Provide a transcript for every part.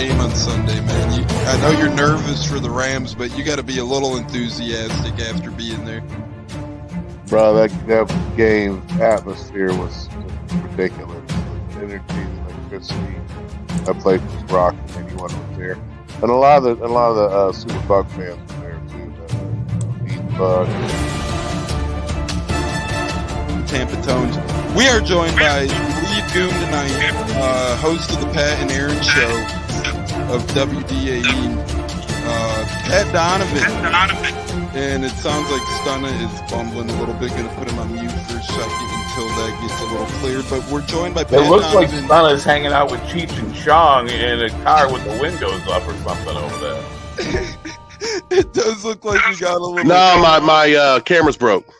game on Sunday, man. I know you're nervous for the Rams, but you got to be a little enthusiastic after being there. Bro, that game atmosphere was ridiculous. The energy, the electricity, that place was rocking. Anyone was there, and a lot of the Super Bucs fans were there too. The Bucs. Tampa Tones. We are joined by Lee Goom tonight, host of the Pat and Aaron Show of WDAE, Pat Donovan. And it sounds like Stunna is bumbling a little bit. Going to put him on mute for a second until that gets a little clear. But we're joined by Pat Donovan. It looks like Stunna's hanging out with Cheech and Chong in a car with the windows up or something over there. It does look like we got a little... No, my camera's broke.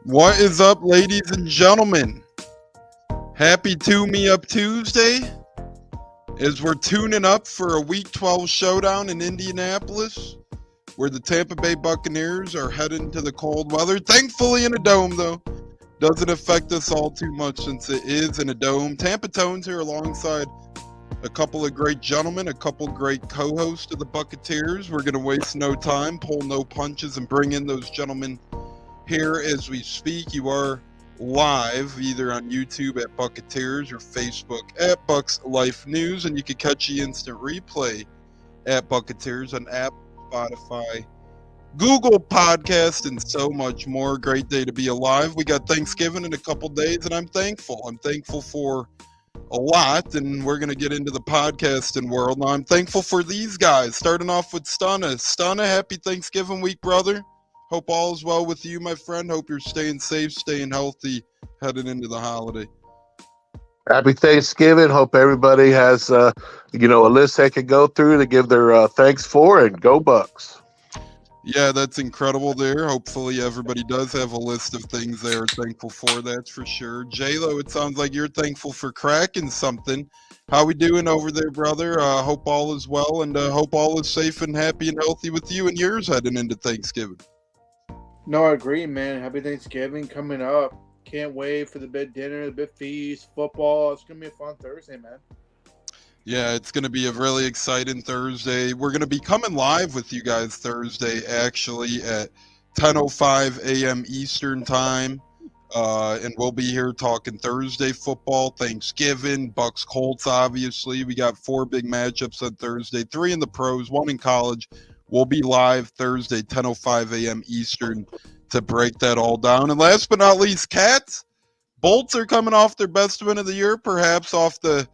What is up, ladies and gentlemen? Happy Tune Me Up Tuesday as we're tuning up for a Week 12 showdown in Indianapolis where the Tampa Bay Buccaneers are heading to the cold weather. Thankfully in a dome, though. Doesn't affect us all too much since it is in a dome. Tampa Tones here alongside a couple of great gentlemen, a couple great co-hosts of the Buccaneers. We're going to waste no time, pull no punches, and bring in those gentlemen here as we speak. You are live either on YouTube at Buccaneers or Facebook at Bucs Life News, and you can catch the instant replay at Buccaneers on Apple, Spotify, Google Podcast, and so much more. Great day to be alive. We got Thanksgiving in a couple days, and I'm thankful. I'm thankful for a lot, and we're going to get into the podcasting world. Now, I'm thankful for these guys, starting off with Stunna. Stunna, happy Thanksgiving week, brother. Hope all is well with you, my friend. Hope you're staying safe, staying healthy, heading into the holiday. Happy Thanksgiving. Hope everybody has, a list they can go through to give their thanks for, and go Bucs. Yeah, that's incredible there. Hopefully everybody does have a list of things they are thankful for, that's for sure. J-Lo, it sounds like you're thankful for cracking something. How we doing over there, brother? Hope all is well, and hope all is safe and happy and healthy with you and yours heading into Thanksgiving. No, I agree, man. Happy Thanksgiving coming up. Can't wait for the big dinner, the big feast, football. It's going to be a fun Thursday, man. Yeah, it's going to be a really exciting Thursday. We're going to be coming live with you guys Thursday, actually, at 10:05 a.m. Eastern Time. And we'll be here talking Thursday football, Thanksgiving, Bucs Colts, obviously. We got 4 big matchups on Thursday, 3 in the pros, 1 in college. We'll be live Thursday, 10:05 a.m. Eastern to break that all down. And last but not least, Cats. Bolts are coming off their best win of the year, perhaps off the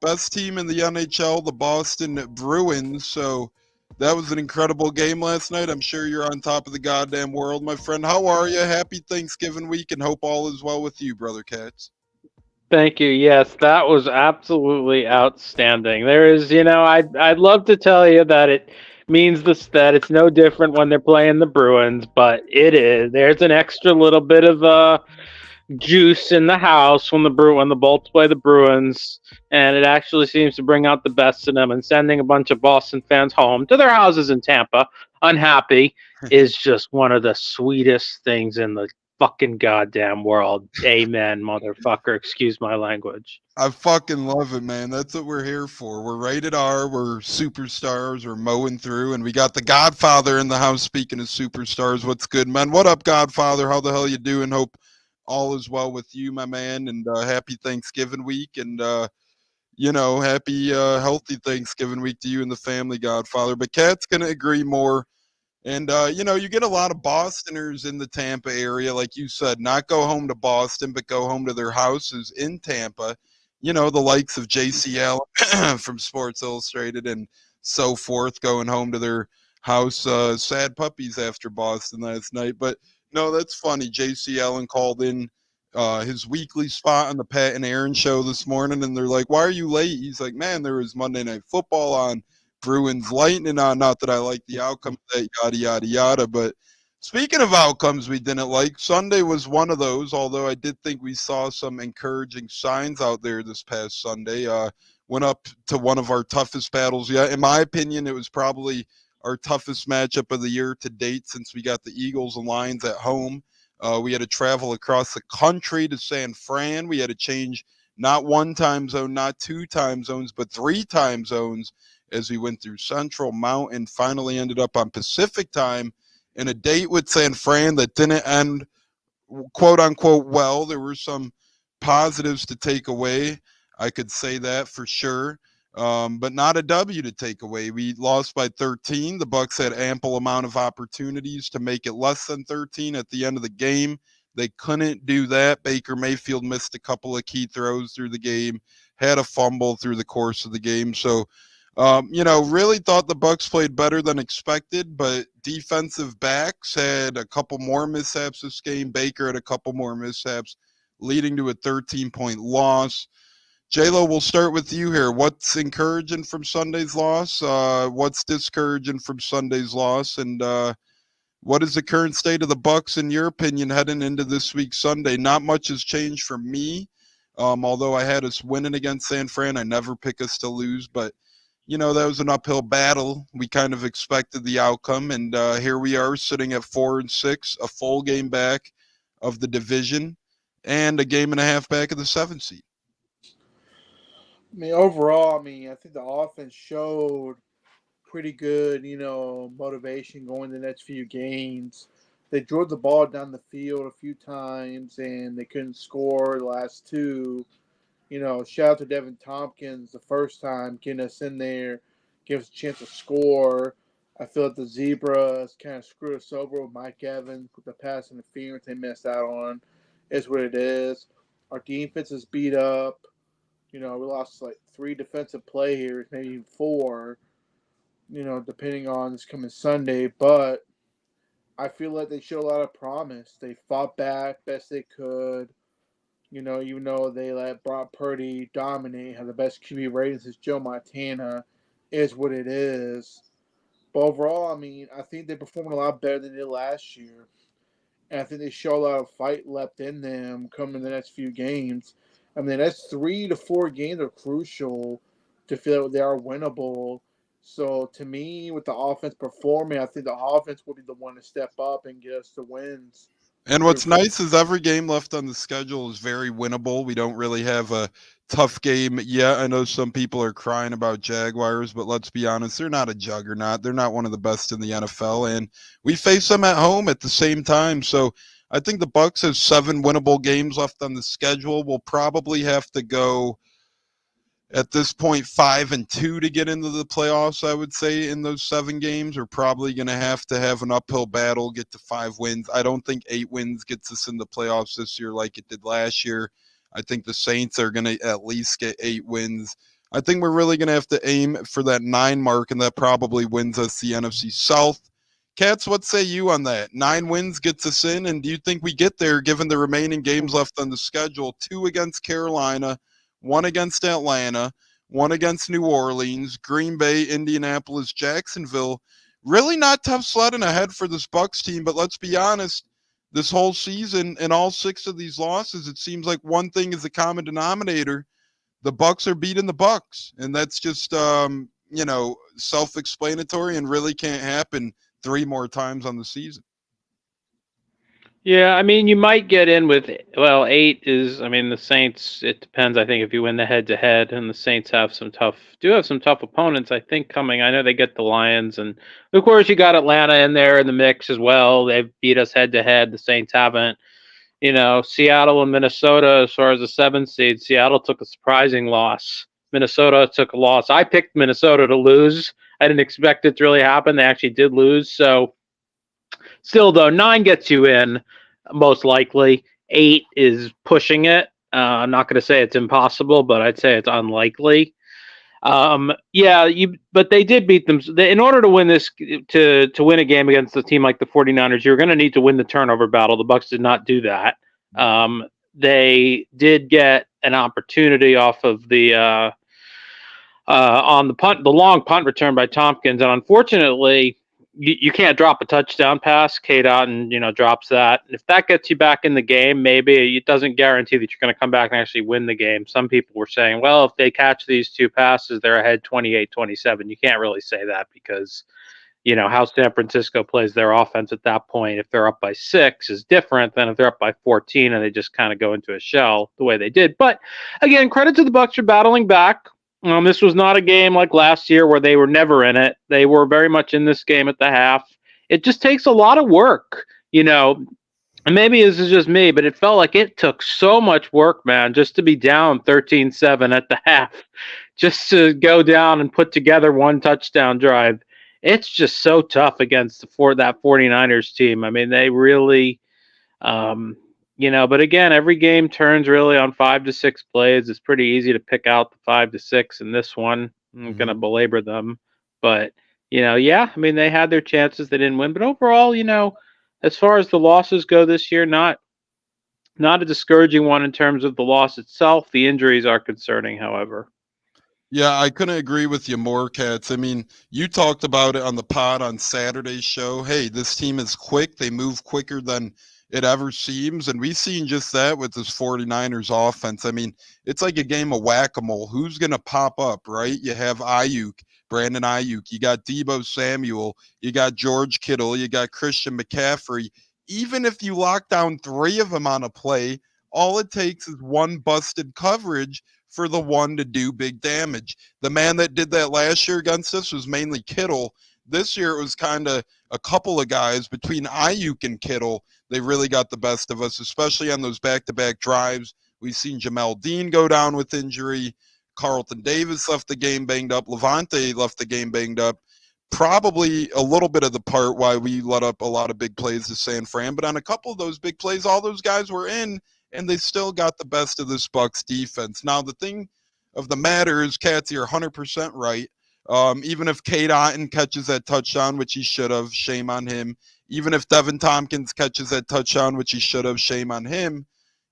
best team in the NHL, the Boston Bruins. So that was an incredible game last night. I'm sure you're on top of the goddamn world, my friend. How are you? Happy Thanksgiving week, and hope all is well with you, brother Cats. Thank you. Yes, that was absolutely outstanding. There is, I'd love to tell you that it means that it's no different when they're playing the Bruins, but it is. There's an extra little bit of juice in the house when the Bolts play the Bruins, and it actually seems to bring out the best in them. And sending a bunch of Boston fans home to their houses in Tampa unhappy is just one of the sweetest things in the fucking goddamn world. Amen, motherfucker. Excuse my language. I fucking love it, man. That's what we're here for. We're rated R. We're superstars. We're mowing through, and we got the Godfather in the house. Speaking of superstars, what's good, man? What up, Godfather? How the hell you doing? Hope all is well with you, my man, and happy Thanksgiving week, and happy healthy Thanksgiving week to you and the family, Godfather. But Kat's gonna agree more. And, you get a lot of Bostoners in the Tampa area, like you said, not go home to Boston, but go home to their houses in Tampa. The likes of JCL from Sports Illustrated and so forth, going home to their house. Sad puppies after Boston last night. But, no, that's funny. JC Allen called in his weekly spot on the Pat and Aaron show this morning, and they're like, why are you late? He's like, man, there was Monday Night Football on. Bruins Lightning on. Not that I like the outcome of that, yada, yada, yada. But speaking of outcomes we didn't like, Sunday was one of those, although I did think we saw some encouraging signs out there this past Sunday. Went up to one of our toughest battles yet. In my opinion, it was probably our toughest matchup of the year to date since we got the Eagles and Lions at home. We had to travel across the country to San Fran. We had to change not one time zone, not two time zones, but three time zones as we went through Central, Mountain, finally ended up on Pacific time in a date with San Fran that didn't end quote unquote well. There were some positives to take away. I could say that for sure. But not a W to take away. We lost by 13. The Bucs had ample amount of opportunities to make it less than 13 at the end of the game. They couldn't do that. Baker Mayfield missed a couple of key throws through the game, had a fumble through the course of the game. So, really thought the Bucs played better than expected, but defensive backs had a couple more mishaps this game. Baker had a couple more mishaps, leading to a 13-point loss. J-Lo, we'll start with you here. What's encouraging from Sunday's loss? What's discouraging from Sunday's loss? And what is the current state of the Bucs, in your opinion, heading into this week's Sunday? Not much has changed for me, although I had us winning against San Fran. I never pick us to lose, but that was an uphill battle. We kind of expected the outcome, and here we are sitting at 4-6, a full game back of the division, and a game and a half back of the 7th seed. Overall, I think the offense showed pretty good, motivation going the next few games. They drove the ball down the field a few times, and they couldn't score the last two. Shout out to Devin Tompkins the first time, getting us in there, give us a chance to score. I feel like the Zebras kind of screwed us over with Mike Evans with the pass interference they missed out on. Is what it is. Our defense is beat up. We lost like 3 defensive players, maybe even 4, depending on this coming Sunday. But I feel like they showed a lot of promise. They fought back best they could. Even though they let Brock Purdy dominate, have the best QB rating since Joe Montana, is what it is. But overall, I think they performed a lot better than they did last year. And I think they show a lot of fight left in them coming in the next few games. That's 3 to 4 games are crucial to feel like they are winnable. So, to me, with the offense performing, I think the offense will be the one to step up and get us the wins. And what's nice is every game left on the schedule is very winnable. We don't really have a tough game yet. I know some people are crying about Jaguars, but let's be honest, they're not a juggernaut. They're not one of the best in the NFL, and we face them at home at the same time. So I think the Bucs have 7 winnable games left on the schedule. We'll probably have to go at this point 5-2 to get into the playoffs. I would say in those 7 games, we're probably going to have an uphill battle, get to 5 wins. I don't think 8 wins gets us in the playoffs this year like it did last year. I think the Saints are going to at least get 8 wins. I think we're really going to have to aim for that 9 mark, and that probably wins us the NFC South. Cats, what say you on that? 9 wins gets us in, and do you think we get there given the remaining games left on the schedule? 2 against Carolina, 1 against Atlanta, 1 against New Orleans, Green Bay, Indianapolis, Jacksonville. Really not tough sledding ahead for this Bucs team, but let's be honest, this whole season and all 6 of these losses, it seems like one thing is the common denominator. The Bucs are beating the Bucs, and that's just self-explanatory and really can't happen 3 more times on the season. Yeah, you might get in with, 8 is, the Saints, it depends, I think, if you win the head-to-head, and the Saints have some tough opponents, I think, coming. I know they get the Lions, and, of course, you got Atlanta in there in the mix as well. They've beat us head-to-head. The Saints haven't. Seattle and Minnesota, as far as the 7th seed, Seattle took a surprising loss. Minnesota took a loss. I picked Minnesota to lose. I didn't expect it to really happen. They actually did lose, so still, though, 9 gets you in, most likely. 8 is pushing it. I'm not going to say it's impossible, but I'd say it's unlikely. But they did beat them. In order to win this, to win a game against a team like the 49ers, you're going to need to win the turnover battle. The Bucs did not do that. They did get an opportunity off of the on the long punt return by Tompkins, and unfortunately, you can't drop a touchdown pass. K-Dot drops that. And if that gets you back in the game, maybe it doesn't guarantee that you're going to come back and actually win the game. Some people were saying, well, if they catch these 2 passes, they're ahead 28-27. You can't really say that because how San Francisco plays their offense at that point, if they're up by 6, is different than if they're up by 14 and they just kind of go into a shell the way they did. But again, credit to the Bucs for battling back. This was not a game like last year where they were never in it. They were very much in this game at the half. It just takes a lot of work, and maybe this is just me, but it felt like it took so much work, man, just to be down 13-7 at the half, just to go down and put together one touchdown drive. It's just so tough against that 49ers team. I mean, they really, but again, every game turns really on 5 to 6 plays. It's pretty easy to pick out the 5 to 6 in this one. I'm going to belabor them. But, I mean, they had their chances. They didn't win. But overall, as far as the losses go this year, not a discouraging one in terms of the loss itself. The injuries are concerning, however. Yeah, I couldn't agree with you more, Katz. I mean, you talked about it on the pod on Saturday's show. Hey, this team is quick. They move quicker than it ever seems. And we've seen just that with this 49ers offense. I mean, it's like a game of whack-a-mole. Who's going to pop up, right? You have Brandon Ayuk. You got Deebo Samuel. You got George Kittle. You got Christian McCaffrey. Even if you lock down 3 of them on a play, all it takes is one busted coverage for the one to do big damage. The man that did that last year against us was mainly Kittle. This year it was kind of a couple of guys between Ayuk and Kittle. They really got the best of us, especially on those back-to-back drives. We've seen Jamel Dean go down with injury. Carlton Davis left the game banged up. Levante left the game banged up. Probably a little bit of the part why we let up a lot of big plays to San Fran. But on a couple of those big plays, all those guys were in, and they still got the best of this Bucs defense. Now, the thing of the matter is, Katz, you're 100% right. Even if Cade Otton catches that touchdown, which he should have, shame on him. Even if Devin Tompkins catches that touchdown, which he should have, shame on him.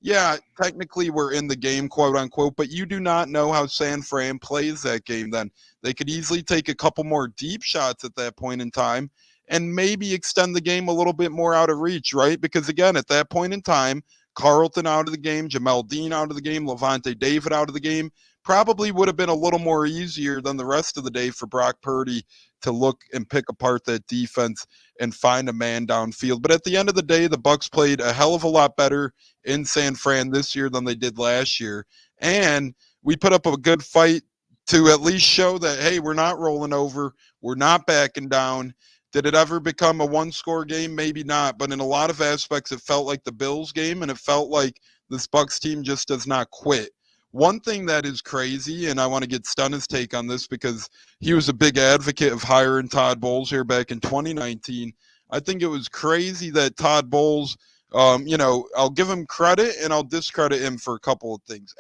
Yeah, technically we're in the game, quote unquote, but you do not know how San Fran plays that game then. They could easily take a couple more deep shots at that point in time and maybe extend the game a little bit more out of reach, right? Because again, at that point in time, Carlton out of the game, Jamel Dean out of the game, Levante David out of the game, probably would have been a little more easier than the rest of the day for Brock Purdy to look and pick apart that defense and find a man downfield. But at the end of the day, the Bucs played a hell of a lot better in San Fran this year than they did last year. And we put up a good fight to at least show that, hey, we're not rolling over. We're not backing down. Did it ever become a one-score game? Maybe not. But in a lot of aspects, it felt like the Bills game, and it felt like this Bucs team just does not quit. One thing that is crazy, and I want to get Stunna's take on this because he was a big advocate of hiring Todd Bowles here back in 2019. I think it was crazy that Todd Bowles, I'll give him credit and I'll discredit him for a couple of things.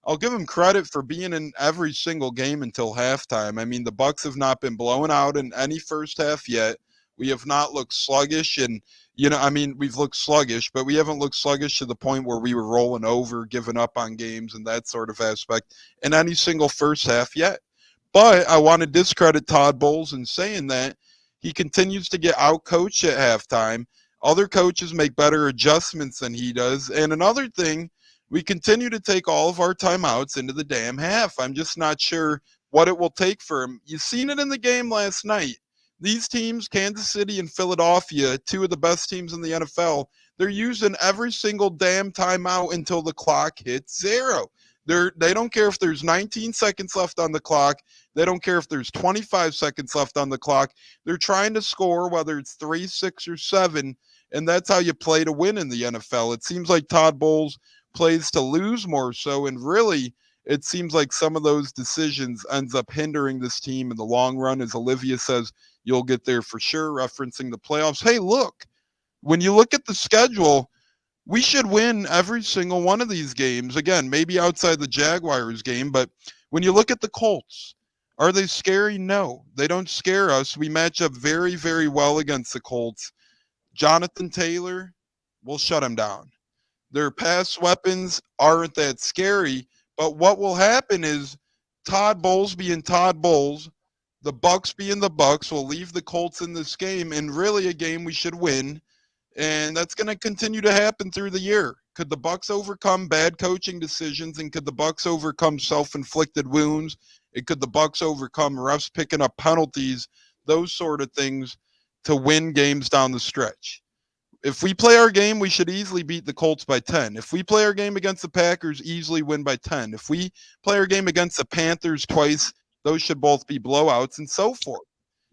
I'll give him credit for being in every single game until halftime. I mean, the Bucs have not been blown out in any first half yet. We have not looked sluggish, and we've looked sluggish, but we haven't looked sluggish to the point where we were rolling over, giving up on games and that sort of aspect in any single first half yet. But I want to discredit Todd Bowles in saying that he continues to get out-coached at halftime. Other coaches make better adjustments than he does. And another thing, we continue to take all of our timeouts into the damn half. I'm just not sure what it will take for him. You've seen it in the game last night. These teams, Kansas City and Philadelphia, 2 of the best teams in the NFL, they're using every single damn timeout until the clock hits 0. They don't care if there's 19 seconds left on the clock. They don't care if there's 25 seconds left on the clock. They're trying to score, whether it's 3, 6, or 7, and that's how you play to win in the NFL. It seems like Todd Bowles plays to lose more so, and really it seems like some of those decisions ends up hindering this team in the long run. As Olivia says, you'll get there for sure, referencing the playoffs. Hey, look, when you look at the schedule, we should win every single one of these games. Again, maybe outside the Jaguars game, but when you look at the Colts, are they scary? No, they don't scare us. We match up very, very well against the Colts. Jonathan Taylor, we'll shut him down. Their pass weapons aren't that scary, but what will happen is Todd Bowles being Todd Bowles, the Bucs being the Bucs, will leave the Colts in this game, and really a game we should win, and that's going to continue to happen through the year. Could the Bucs overcome bad coaching decisions, and could the Bucs overcome self-inflicted wounds? And could the Bucs overcome refs picking up penalties those sort of things to win games down the stretch. If we play our game, we should easily beat the Colts by 10. If we play our game against the Packers, easily win by 10. If we play our game against the Panthers twice, those should both be blowouts and so forth.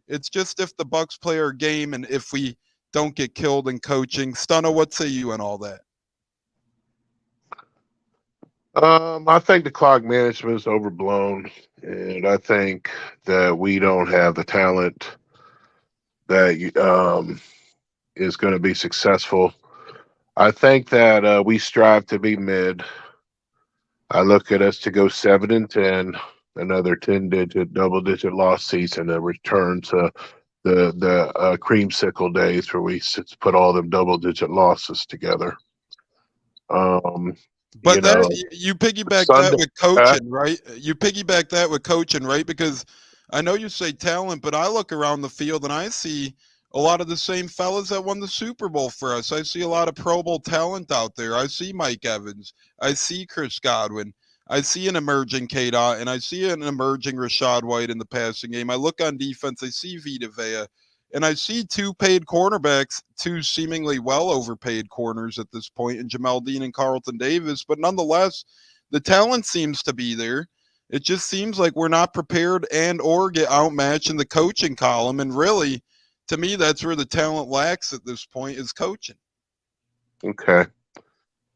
It's just if the Bucs play our game and if we don't get killed in coaching. Stunna, what say you on all that? I think the clock management is overblown, and I think that we don't have the talent that is going to be successful. I think that we strive to be mid. I look at us to go 7-10, another 10-digit, double-digit loss season, a return to the creamsicle days where we put all them double-digit losses together. But you piggyback that with coaching, right? You piggyback that with coaching, right? Because I know you say talent, but I look around the field and I see a lot of the same fellas that won the Super Bowl for us. I see a lot of Pro Bowl talent out there. I see Mike Evans. I see Chris Godwin. I see an emerging K-Dot, and I see an emerging Rachaad White in the passing game. I look on defense. I see Vita Vea. And I see two paid cornerbacks, two seemingly well overpaid corners at this point, in Jamel Dean and Carlton Davis. But nonetheless, the talent seems to be there. It just seems like we're not prepared and or get outmatched in the coaching column. And really, to me, that's where the talent lacks at this point is coaching. Okay.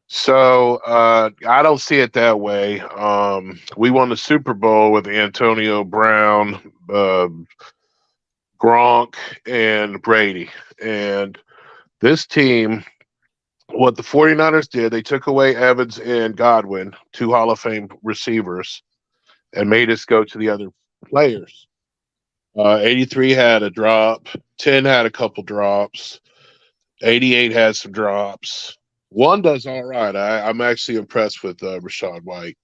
So I don't see it that way. We won the Super Bowl with Antonio Brown, Gronk, and Brady. And this team, what the 49ers did, they took away Evans and Godwin, two Hall of Fame receivers, and made us go to the other players. 83 had a drop. 10 had a couple drops. 88 had some drops. One does all right. I'm actually impressed with Rachaad White.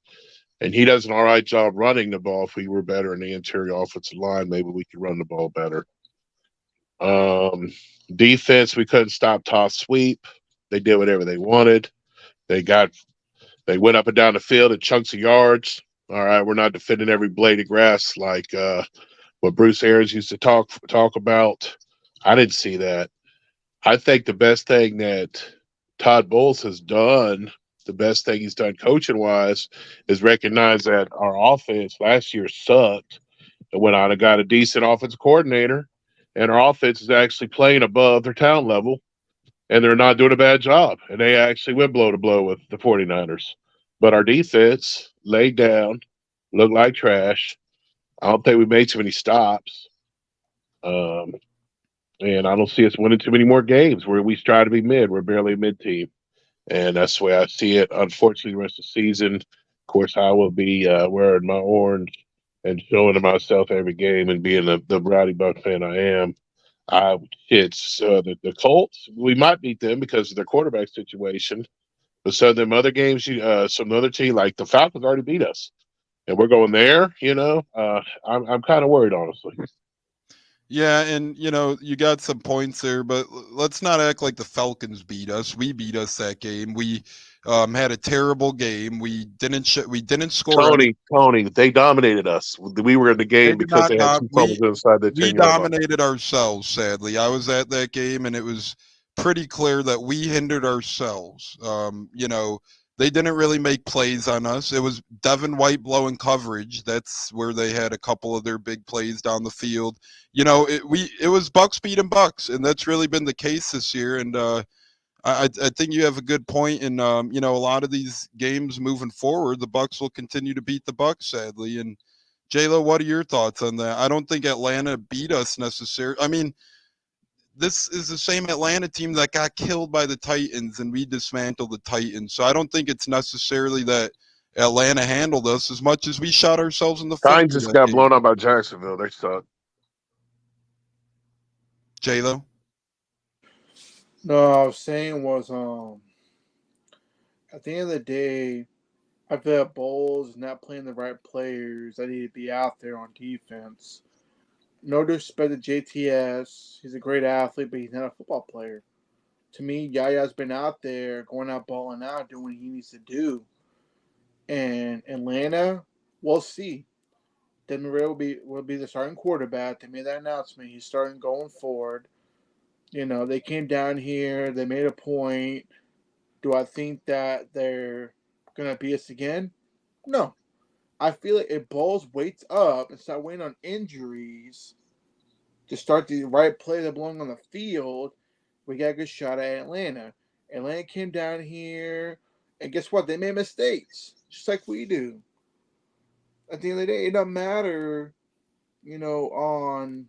And he does an all right job running the ball. If we were better in the interior offensive line, maybe we could run the ball better. Defense, we couldn't stop toss sweep. They did whatever they wanted. They went up and down the field in chunks of yards. All right, we're not defending every blade of grass like what Bruce Arians used to talk about. I didn't see that. I think the best thing that Todd Bowles has done, the best thing he's done coaching-wise, is recognize that our offense last year sucked and went out and got a decent offensive coordinator, and our offense is actually playing above their talent level, and they're not doing a bad job. And they actually went blow to blow with the 49ers. But our defense laid down, looked like trash. I don't think we made too many stops. And I don't see us winning too many more games where we try to be mid. We're barely a mid team. And that's the way I see it. Unfortunately, the rest of the season, of course, I will be wearing my orange and showing to myself every game and being the Rowdy Buck fan I am. The Colts, we might beat them because of their quarterback situation. But some of them other games, some other team, like the Falcons already beat us. And we're going there, I'm kind of worried, honestly. Yeah, and you got some points there, but let's not act like the Falcons beat us. We beat us that game. We had a terrible game. We didn't score. Tony, they dominated us. We were in the game because they had some fumbles inside the 10-yard line. We dominated ourselves, sadly. I was at that game, and it was pretty clear that we hindered ourselves. They didn't really make plays on us. It was Devin White blowing coverage. That's where they had a couple of their big plays down the field. It was Bucs beating Bucs, and that's really been the case this year. And I think you have a good point. And a lot of these games moving forward, the Bucs will continue to beat the Bucs, sadly. And J-Lo, what are your thoughts on that? I don't think Atlanta beat us necessarily. I mean, this is the same Atlanta team that got killed by the Titans, and we dismantled the Titans. So I don't think it's necessarily that Atlanta handled us as much as we shot ourselves in the foot. Titans just got blown up by Jacksonville. They suck. J-Lo? No, I was saying was at the end of the day, I feel like Bowles is not playing the right players that need to be out there on defense. No disrespect to JTS. He's a great athlete, but he's not a football player. To me, Yaya's been out there, going out, balling out, doing what he needs to do. And Atlanta, we'll see. Marino will be the starting quarterback. They made that announcement. He's starting going forward. You know, they came down here. They made a point. Do I think that they're gonna beat us again? No. I feel like if Bowles waits up and start waiting on injuries to start the right play that belong on the field, we got a good shot at Atlanta. Atlanta came down here, and guess what? They made mistakes, just like we do. At the end of the day, it doesn't matter, on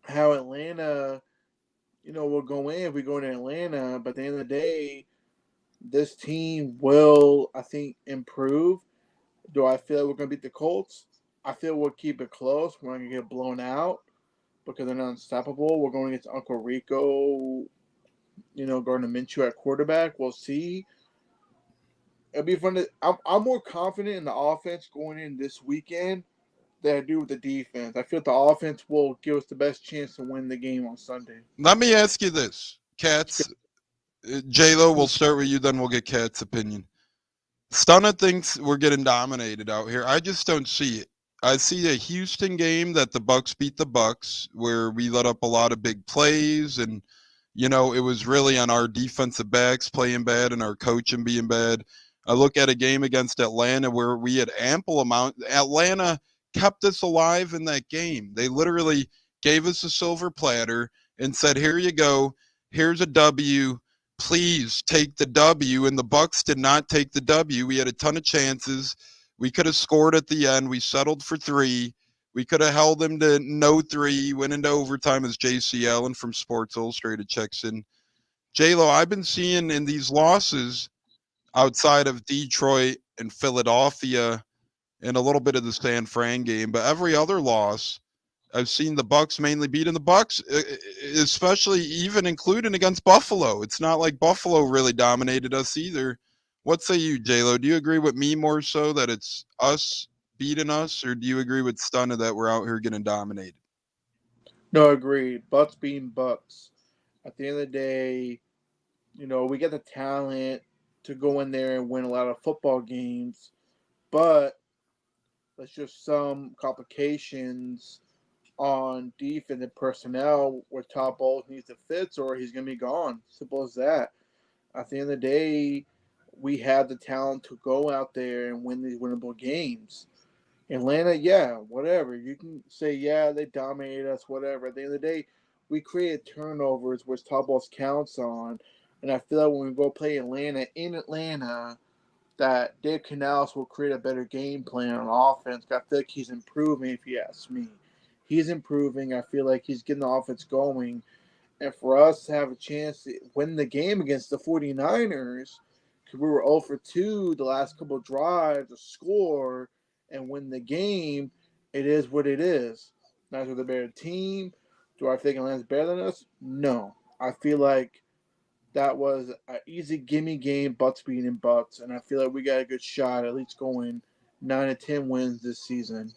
how Atlanta, will go in if we go into Atlanta. But at the end of the day, this team will, I think, improve. Do I feel like we're going to beat the Colts? I feel we'll keep it close. We're not going to get blown out because they're not unstoppable. We're going against Uncle Rico, Gardner Minshew at quarterback. We'll see. It'll be fun. I'm more confident in the offense going in this weekend than I do with the defense. I feel the offense will give us the best chance to win the game on Sunday. Let me ask you this, Katz. J-Lo, we'll start with you, then we'll get Kat's opinion. Stunna thinks we're getting dominated out here. I just don't see it. I see a Houston game that the Bucs beat the Bucs, where we let up a lot of big plays, and it was really on our defensive backs playing bad and our coaching being bad. I look at a game against Atlanta where we had ample amount. Atlanta kept us alive in that game. They literally gave us a silver platter and said, "Here you go. Here's a W. Please take the W." And the Bucs did not take the W. We had a ton of chances. We could have scored at the end. We settled for 3. We could have held them to no 3, went into overtime, as J.C. Allen from Sports Illustrated checks in. J-Lo, I've been seeing in these losses outside of Detroit and Philadelphia and a little bit of the San Fran game, but every other loss, I've seen the Bucs mainly beating the Bucs, especially even including against Buffalo. It's not like Buffalo really dominated us either. What say you, J-Lo? Do you agree with me more so that it's us beating us, or do you agree with Stunna that we're out here getting dominated? No, agreed. Bucks being Bucks. At the end of the day, we get the talent to go in there and win a lot of football games, but there's just some complications on defense and personnel where Todd Bowles needs to fix, or he's going to be gone. Simple as that. At the end of the day, we have the talent to go out there and win these winnable games. Atlanta, yeah, whatever. You can say, yeah, they dominated us, whatever. At the end of the day, we created turnovers, which Todd Bowles counts on. And I feel like when we go play Atlanta in Atlanta, that Dave Canales will create a better game plan on offense. I feel like he's improving, if you ask me. He's improving. I feel like he's getting the offense going. And for us to have a chance to win the game against the 49ers, because we were 0 for 2 the last couple of drives to score and win the game, it is what it is. Not with a better team. Do I think Atlanta's better than us? No. I feel like that was an easy gimme game, Bucs beating Bucs, and I feel like we got a good shot at least going 9-10 wins this season.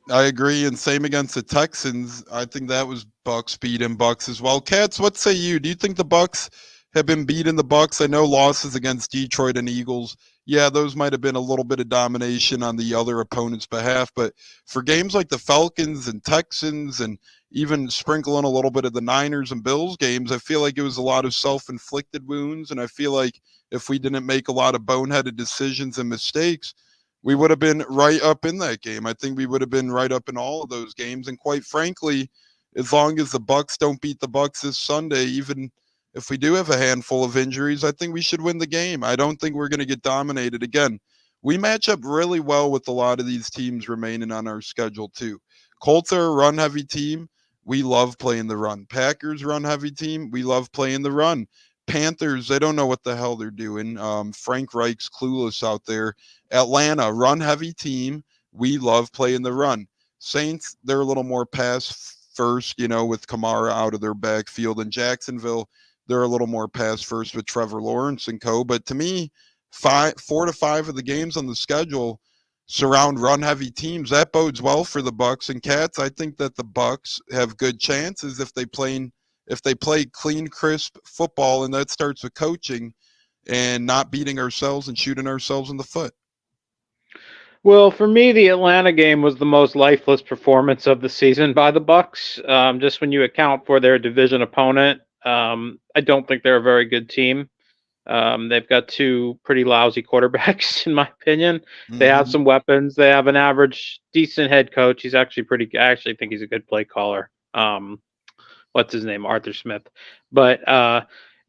I agree, and same against the Texans. I think that was Bucs beating Bucs as well. Katz, what say you? Do you think the Bucs have been beating the Bucs? I know losses against Detroit and Eagles. Yeah, those might have been a little bit of domination on the other opponent's behalf, but for games like the Falcons and Texans and even sprinkling a little bit of the Niners and Bills games, I feel like it was a lot of self-inflicted wounds, and I feel like if we didn't make a lot of boneheaded decisions and mistakes, we would have been right up in that game. I think we would have been right up in all of those games, and quite frankly, as long as the Bucs don't beat the Bucs this Sunday, even if we do have a handful of injuries, I think we should win the game. I don't think we're going to get dominated again. We match up really well with a lot of these teams remaining on our schedule too. Colts are a run-heavy team. We love playing the run. Packers, run-heavy team. We love playing the run. Panthers, they don't know what the hell they're doing. Frank Reich's clueless out there. Atlanta, run-heavy team. We love playing the run. Saints, they're a little more pass first, with Kamara out of their backfield. And Jacksonville, they're a little more pass first with Trevor Lawrence and co. But to me, 4 to 5 of the games on the schedule surround run-heavy teams. That bodes well for the Bucs and Cats. I think that the Bucs have good chances if they play clean, crisp football, and that starts with coaching and not beating ourselves and shooting ourselves in the foot. Well, for me, the Atlanta game was the most lifeless performance of the season by the Bucs. Just when you account for their division opponent, I don't think they're a very good team. They've got two pretty lousy quarterbacks, in my opinion. They have Hmm. some weapons. They have an average, decent head coach. He's actually pretty. I actually think he's a good play caller. What's his name? Arthur Smith. But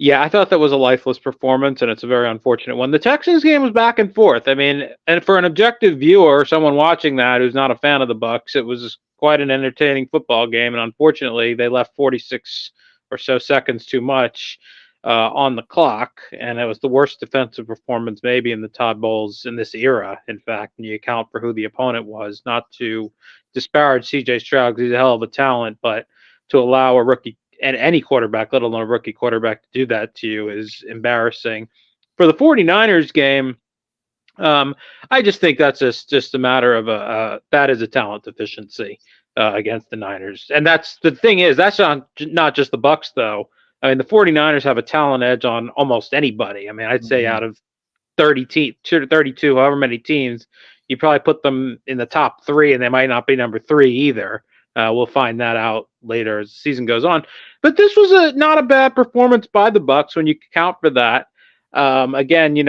yeah, I thought that was a lifeless performance, and it's a very unfortunate one. The Texans game was back and forth. I mean, and for an objective viewer, someone watching that who's not a fan of the Bucs, it was quite an entertaining football game. And unfortunately, they left 46 or so seconds too much on the clock, and it was the worst defensive performance maybe in the Todd Bowles in this era. In fact, when you account for who the opponent was, not to disparage C.J. Stroud because he's a hell of a talent, but to allow a rookie and any quarterback, let alone a rookie quarterback, to do that to you is embarrassing. For the 49ers game, I just think that's just a matter of that is a talent deficiency against the Niners. And that's the thing is, that's not just the Bucs, though. I mean, the 49ers have a talent edge on almost anybody. I mean, I'd say Hmm. out of 32, however many teams, you probably put them in the top three, and they might not be number three either. We'll find that out later as the season goes on. But this was not a bad performance by the Bucs when you count for that. Again, you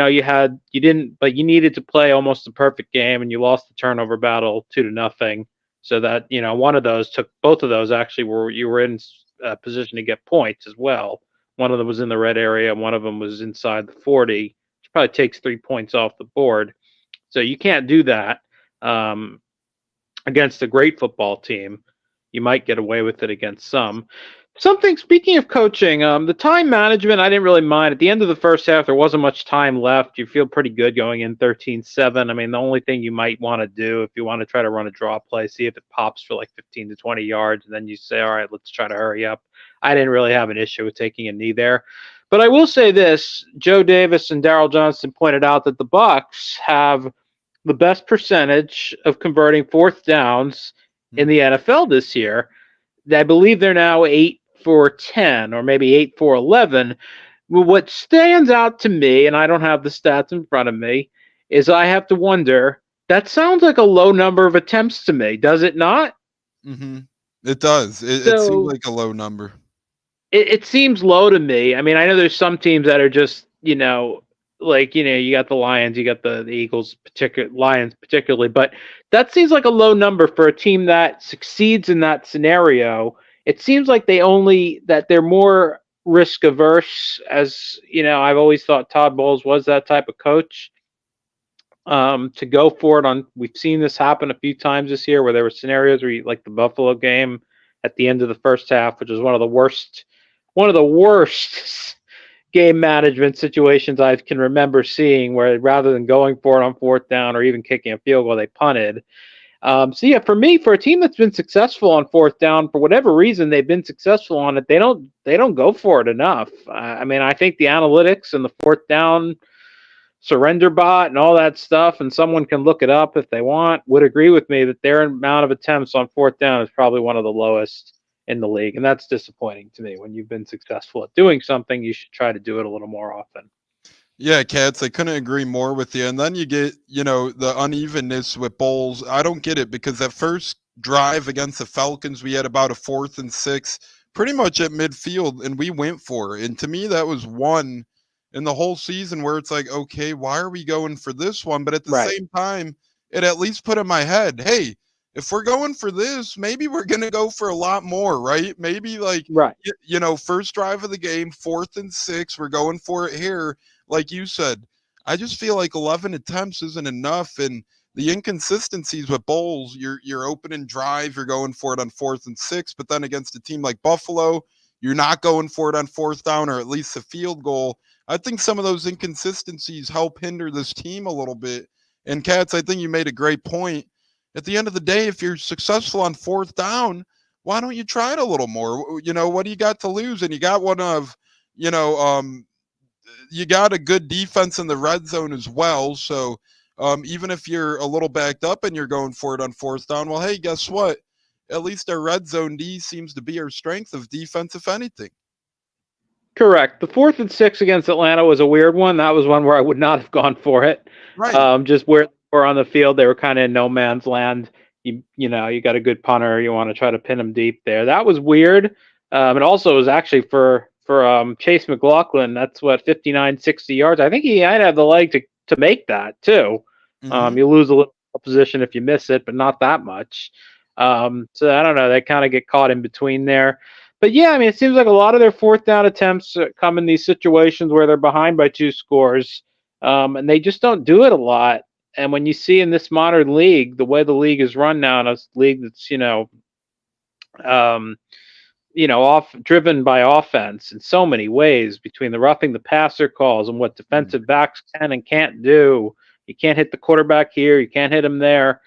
didn't, but you needed to play almost a perfect game, and you lost the turnover battle 2-0. So that one of those both of those actually you were in position to get points as well. One of them was in the red area, and one of them was inside the 40. Which probably takes 3 points off the board. So you can't do that against a great football team. You might get away with it against some. Speaking of coaching, the time management, I didn't really mind. At the end of the first half, there wasn't much time left. You feel pretty good going in 13-7. I mean, the only thing you might want to do if you want to try to run a draw play, see if it pops for like 15 to 20 yards, and then you say, all right, let's try to hurry up. I didn't really have an issue with taking a knee there. But I will say this, Joe Davis and Daryl Johnston pointed out that the Bucs have the best percentage of converting fourth downs in the NFL this year. I believe they're now 8 for 10 or maybe 8 for 11. What stands out to me, and I don't have the stats in front of me, is I have to wonder, that sounds like a low number of attempts to me, does it not? Hmm. It does. It seemed So like a low number. it seems low to me. I mean, I know there's some teams that are just, you got the Lions, you got the Eagles, Lions particularly, but that seems like a low number for a team that succeeds in that scenario. It seems like they're more risk averse. As I've always thought Todd Bowles was that type of coach. To go for it we've seen this happen a few times this year where there were scenarios where like the Buffalo game at the end of the first half, which was one of the worst game management situations I can remember seeing, where rather than going for it on fourth down or even kicking a field goal, they punted. So yeah, for me, for a team that's been successful on fourth down, for whatever reason they've been successful on it, they don't go for it enough. I mean, I think the analytics and the fourth down surrender bot and all that stuff, and someone can look it up if they want, would agree with me that their amount of attempts on fourth down is probably one of the lowest in the league. And that's disappointing to me. When you've been successful at doing something, you should try to do it a little more often. Yeah, Cats, I couldn't agree more with you. And then you get, the unevenness with Bowles. I don't get it because that first drive against the Falcons, we had about a 4th and 6, pretty much at midfield, and we went for it. And to me, that was one in the whole season where it's like, okay, why are we going for this one? But at the Right. same time, it at least put in my head, hey, if we're going for this, maybe we're going to go for a lot more, right? Maybe like, Right. first drive of the game, 4th and 6, we're going for it here. Like you said, I just feel like 11 attempts isn't enough. And the inconsistencies with Bowles, you're opening drive, you're going for it on 4th and 6, but then against a team like Buffalo, you're not going for it on 4th down or at least a field goal. I think some of those inconsistencies help hinder this team a little bit. And Katz, I think you made a great point. At the end of the day, if you're successful on 4th down, why don't you try it a little more? What do you got to lose? And you got one of, you got a good defense in the red zone as well. So even if you're a little backed up and you're going for it on 4th down, well, hey, guess what? At least our red zone D seems to be our strength of defense, if anything. Correct. The 4th and 6 against Atlanta was a weird one. That was one where I would not have gone for it. Right. Just where were on the field. They were kind of in no man's land. You know, you got a good punter. You want to try to pin him deep there. That was weird. And also it was actually for Chase McLaughlin. That's what 59, 60 yards. I think he might have the leg to make that too. Mhm. You lose a little position if you miss it, but not that much. So I don't know. They kind of get caught in between there. But yeah, I mean, it seems like a lot of their fourth down attempts come in these situations where they're behind by 2 scores, and they just don't do it a lot. And when you see in this modern league, the way the league is run now, in a league that's um, off driven by offense in so many ways, between the roughing the passer calls and what defensive backs can and can't do. You can't hit the quarterback here. You can't hit him there.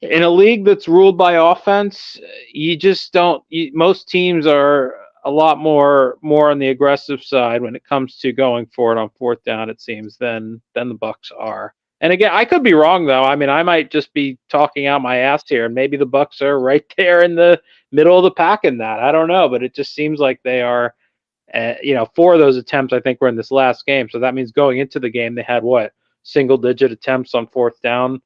In a league that's ruled by offense, you just don't. Most teams are a lot more on the aggressive side when it comes to going for it on fourth down. It seems than the Bucs are. And again, I could be wrong though. I mean, I might just be talking out my ass here, and maybe the Bucs are right there in the middle of the pack in that. I don't know, but it just seems like they are. 4 of those attempts I think were in this last game. So that means going into the game they had what, single-digit attempts on fourth down.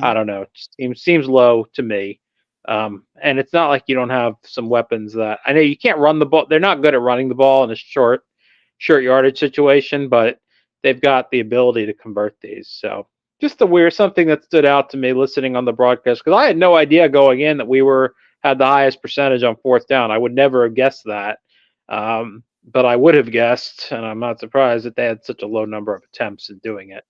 I don't know. It just seems low to me. And it's not like you don't have some weapons that I know you can't run the ball. They're not good at running the ball in a short yardage situation, but they've got the ability to convert these. So just something that stood out to me listening on the broadcast, because I had no idea going in that we had the highest percentage on fourth down. I would never have guessed that. But I would have guessed, and I'm not surprised that they had such a low number of attempts in doing it.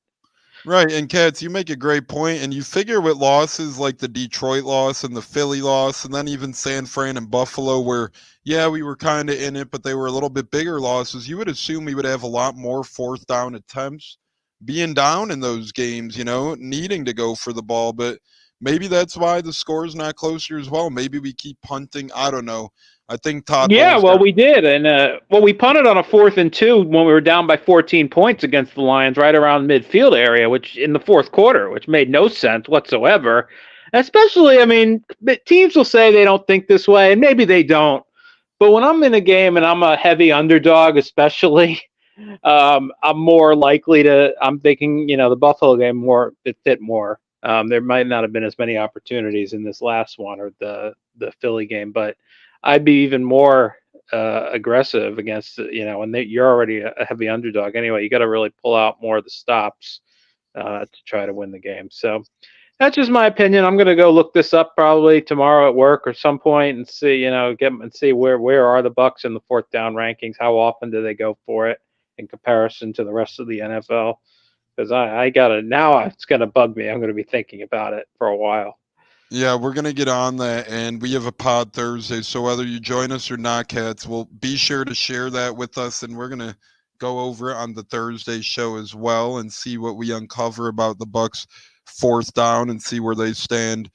Right, and Katz, you make a great point, and you figure with losses like the Detroit loss and the Philly loss, and then even San Fran and Buffalo, where, yeah, we were kind of in it, but they were a little bit bigger losses, you would assume we would have a lot more fourth down attempts being down in those games, needing to go for the ball, but maybe that's why the score's not closer as well. Maybe we keep punting. I don't know. I think Todd Yeah, Bowles well, we did, and we punted on a 4th and 2 when we were down by 14 points against the Lions, right around midfield area, which in the fourth quarter, which made no sense whatsoever. Especially, I mean, teams will say they don't think this way, and maybe they don't. But when I'm in a game and I'm a heavy underdog, especially, I'm more likely to. I'm thinking, the Buffalo game it fit more. There might not have been as many opportunities in this last one or the Philly game, but I'd be even more aggressive against, when you're already a heavy underdog anyway. You got to really pull out more of the stops to try to win the game. So that's just my opinion. I'm going to go look this up probably tomorrow at work or some point and see, see where are the Bucs in the fourth down rankings. How often do they go for it in comparison to the rest of the NFL? Because now it's going to bug me. I'm going to be thinking about it for a while. Yeah, we're going to get on that, and we have a pod Thursday, so whether you join us or not, Cats, we'll be sure to share that with us, and we're going to go over it on the Thursday show as well and see what we uncover about the Bucs fourth down and see where they stand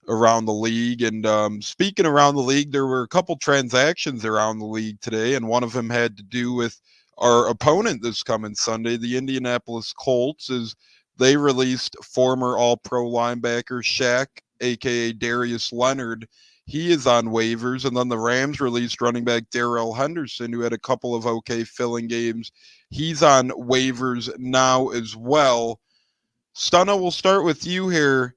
around the league. And speaking around the league, there were a couple transactions around the league today, and one of them had to do with our opponent this coming Sunday, the Indianapolis Colts, as they released former All-Pro linebacker Shaq, a.k.a. Darius Leonard. He is on waivers. And then the Rams released running back Darrell Henderson, who had a couple of okay filling games. He's on waivers now as well. Stunna, we'll start with you here.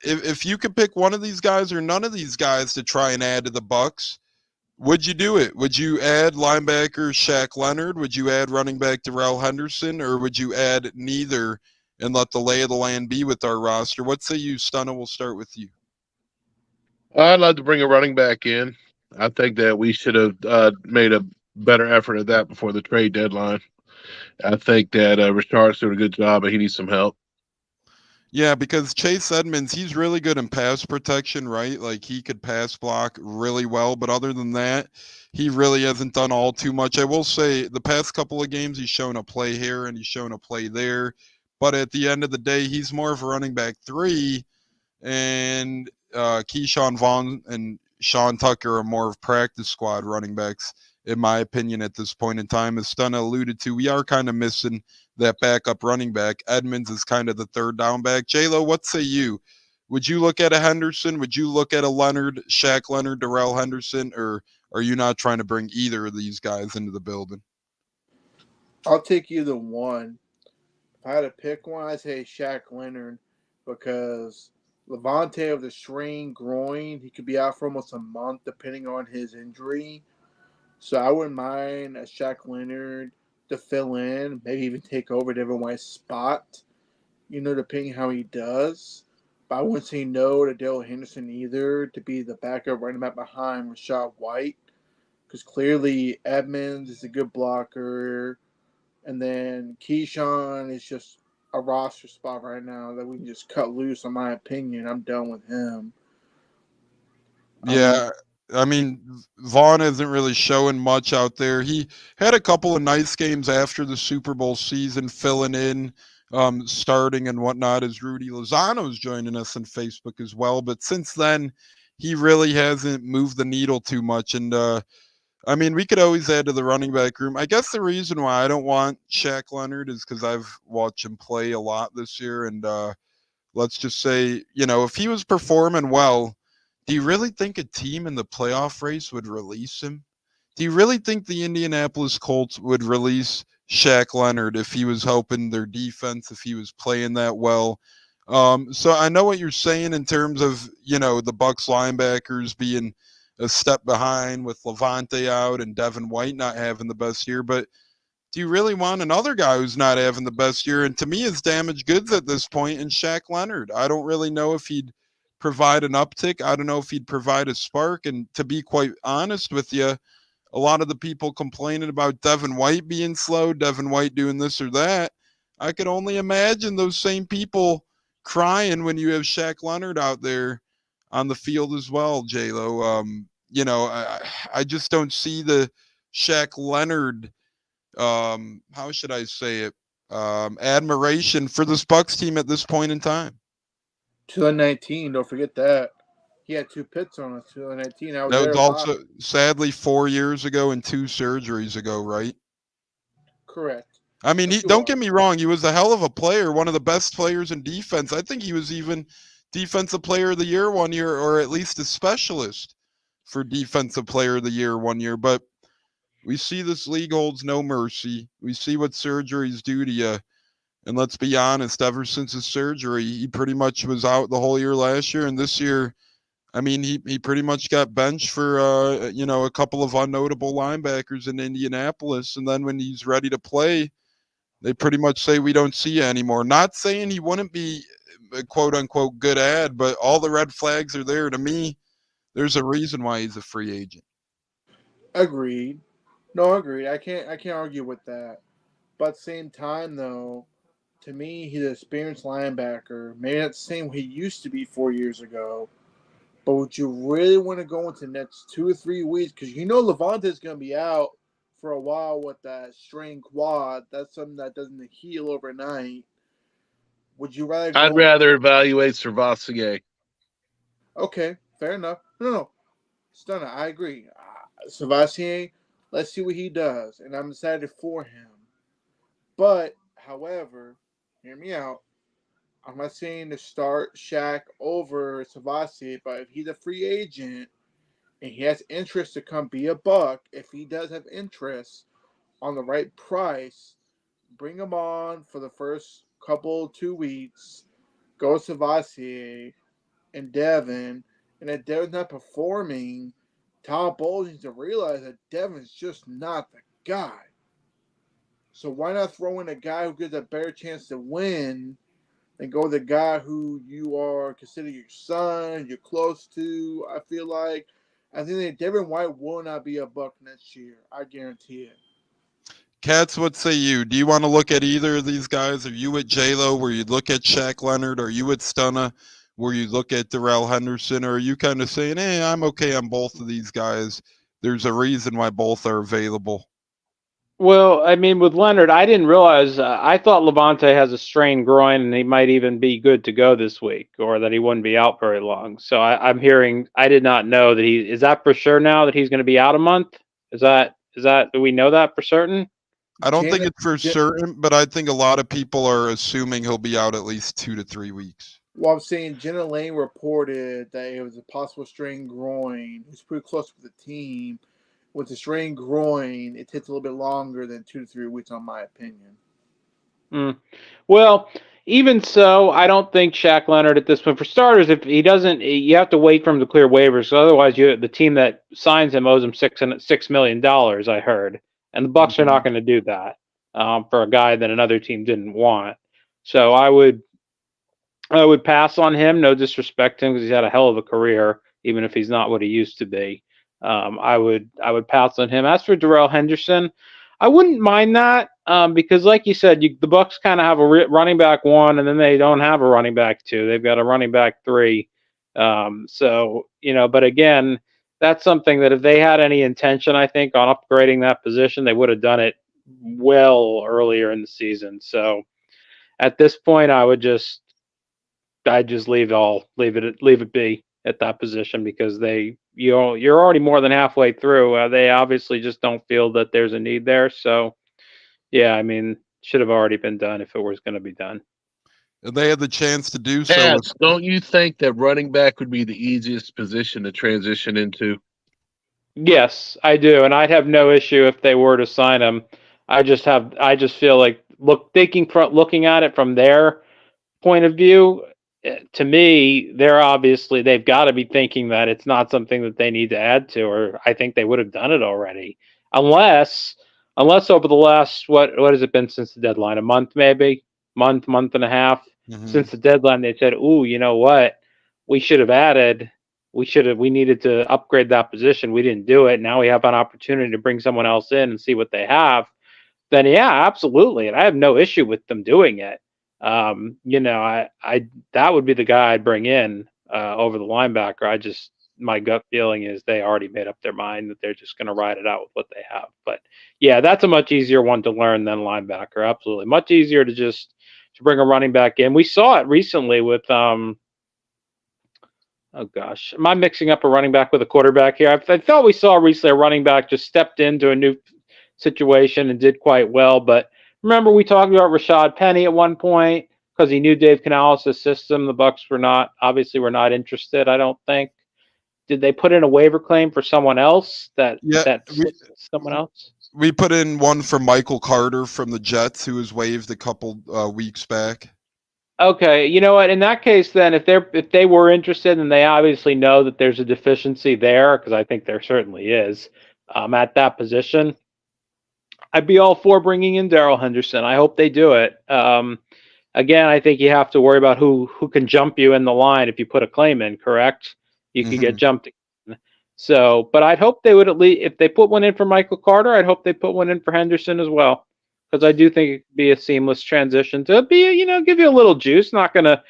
If you could pick one of these guys or none of these guys to try and add to the Bucs, would you do it? Would you add linebacker Shaq Leonard? Would you add running back Darrell Henderson? Or would you add neither and let the lay of the land be with our roster? What say you, Stunna? We'll start with you. I'd like to bring a running back in. I think that we should have made a better effort at that before the trade deadline. I think that Richard's doing a good job, but he needs some help. Yeah, because Chase Edmonds, he's really good in pass protection, right? Like, he could pass block really well, but other than that, he really hasn't done all too much. I will say the past couple of games, he's shown a play here and he's shown a play there. But at the end of the day, he's more of a running back 3, and Keyshawn Vaughn and Sean Tucker are more of practice squad running backs, in my opinion, at this point in time. As Stunna alluded to, we are kind of missing that backup running back. Edmonds is kind of the third down back. J-Lo, what say you? Would you look at a Henderson? Would you look at a Leonard, Shaq Leonard, Darrell Henderson, or are you not trying to bring either of these guys into the building? I'll take either one. If I had to pick one, I'd say Shaq Leonard because Levante of the strained groin, he could be out for almost a month depending on his injury. So I wouldn't mind a Shaq Leonard to fill in, maybe even take over Devin White's spot, depending how he does. But I wouldn't say no to Dale Henderson either to be the backup running back behind Rashad White because clearly Edmonds is a good blocker. And then Keyshawn is just a roster spot right now that we can just cut loose, in my opinion. I'm done with him. Yeah, I mean, Vaughn isn't really showing much out there. He had a couple of nice games after the Super Bowl season, filling in, starting and whatnot, as Rudy Lozano's joining us on Facebook as well. But since then, he really hasn't moved the needle too much. And I mean, we could always add to the running back room. I guess the reason why I don't want Shaq Leonard is because I've watched him play a lot this year. And let's just say, if he was performing well, do you really think a team in the playoff race would release him? Do you really think the Indianapolis Colts would release Shaq Leonard if he was helping their defense, if he was playing that well? So I know what you're saying in terms of, the Bucs linebackers being a step behind with Levante out and Devin White not having the best year, but do you really want another guy who's not having the best year? And to me, it's damaged goods at this point in Shaq Leonard. I don't really know if he'd provide an uptick. I don't know if he'd provide a spark. And to be quite honest with you, a lot of the people complaining about Devin White being slow, Devin White doing this or that, I could only imagine those same people crying when you have Shaq Leonard out there on the field as well, J-Lo. I just don't see the Shaq Leonard, how should I say it, admiration for this Bucs team at this point in time. 2019, don't forget that. He had 2 pits on us, 2019. I was That there was also live. sadly 4 years ago and 2 surgeries ago, right? Correct. I mean, But you don't are. get me wrong, he was a hell of a player, one of the best players in defense. I think he was even defensive player of the year one year, or at least a specialist for defensive player of the year one year. But we see this league holds no mercy. We see what surgeries do to you. And let's be honest, ever since his surgery, he pretty much was out the whole year last year. And this year, I mean, he pretty much got benched for, a couple of unnotable linebackers in Indianapolis. And then when he's ready to play, they pretty much say we don't see you anymore. Not saying he wouldn't be a quote-unquote good ad, but all the red flags are there. To me, there's a reason why he's a free agent. Agreed. No, agreed. I can't argue with that. But at the same time, though, to me, he's an experienced linebacker. Maybe not the same he used to be 4 years ago. But would you really want to go into the next 2 or 3 weeks? Because Levante is going to be out for a while with that strained quad. That's something that doesn't heal overnight. Would you rather I'd go? rather evaluate Servatier. Okay, fair enough. No. Stunner, I agree. Sebastian, let's see what he does. And I'm excited for him. But, however, hear me out. I'm not saying to start Shaq over Sebastian, but if he's a free agent and he has interest to come be a Buck, if he does have interest on the right price, bring him on for the first 2 weeks. Go Sebastian and Devin. And if Devin's not performing, Tom Bowles needs to realize that Devin's just not the guy. So why not throw in a guy who gives a better chance to win and go with the guy who you are considering your son, you're close to? I think that Devin White will not be a Buck next year. I guarantee it. Katz, what say you? Do you want to look at either of these guys? Are you at J-Lo where you look at Shaq Leonard? Are you at Stunna where you look at Darrell Henderson? Or are you kind of saying, hey, I'm okay on both of these guys? There's a reason why both are available. Well, I mean, with Leonard, I didn't realize. I thought Levante has a strained groin, and he might even be good to go this week, or that he wouldn't be out very long. So I'm hearing. I did not know that he is that for sure now that he's going to be out a month. Is that? Do we know that for certain? I don't think it's for certain, but I think a lot of people are assuming he'll be out at least 2 to 3 weeks. Well, I'm saying Jenna Lane reported that it was a possible strained groin. He's pretty close with the team. With a strained groin, it takes a little bit longer than 2 to 3 weeks, in my opinion. Well, even so, I don't think Shaq Leonard at this point, for starters, if he doesn't, you have to wait for him to clear waivers. So otherwise, the team that signs him owes him $6 million. I heard, and the Bucs are not going to do that for a guy that another team didn't want. So I would pass on him. No disrespect to him because he's had a hell of a career, even if he's not what he used to be. I would pass on him. As for Darrell Henderson, I wouldn't mind that because, like you said, the Bucs kind of have a running back 1, and then they don't have a running back 2. They've got a running back 3. But again, that's something that if they had any intention, I think, on upgrading that position, they would have done it well earlier in the season. So at this point, I'd just leave it be at that position because you're already more than halfway through. They obviously just don't feel that there's a need there. So yeah, I mean, should have already been done if it was going to be done. And they had the chance to do so. Yes, don't you think that running back would be the easiest position to transition into? Yes, I do, and I'd have no issue if they were to sign him. I just feel like looking at it from their point of view, to me, they've got to be thinking that it's not something that they need to add to, or I think they would have done it already. Unless over the last what has it been since the deadline? A month maybe, month and a half since the deadline. They said, "Ooh, you know what? We should have added. We needed to upgrade that position. We didn't do it. Now we have an opportunity to bring someone else in and see what they have." Then yeah, absolutely, and I have no issue with them doing it. I that would be the guy I'd bring in over the linebacker. My gut feeling is they already made up their mind that they're just going to ride it out with what they have. But yeah, that's a much easier one to learn than linebacker. Absolutely, much easier to bring a running back in. We saw it recently with oh gosh, am I mixing up a running back with a quarterback here? I thought we saw recently a running back just stepped into a new situation and did quite well, but remember, we talked about Rashad Penny at one point because he knew Dave Canales' system. The Bucs were not interested. I don't think. Did they put in a waiver claim for someone else? Someone else? We put in one for Michael Carter from the Jets, who was waived a couple weeks back. Okay, you know what? In that case, then, if they were interested, and they obviously know that there's a deficiency there, because I think there certainly is at that position. I'd be all for bringing in Darrell Henderson. I hope they do it. Again, I think you have to worry about who can jump you in the line if you put a claim in, correct? You can get jumped again. So, but I'd hope they would at least, if they put one in for Michael Carter, I'd hope they put one in for Henderson as well. Because I do think it could be a seamless transition to be, give you a little juice. He's not gonna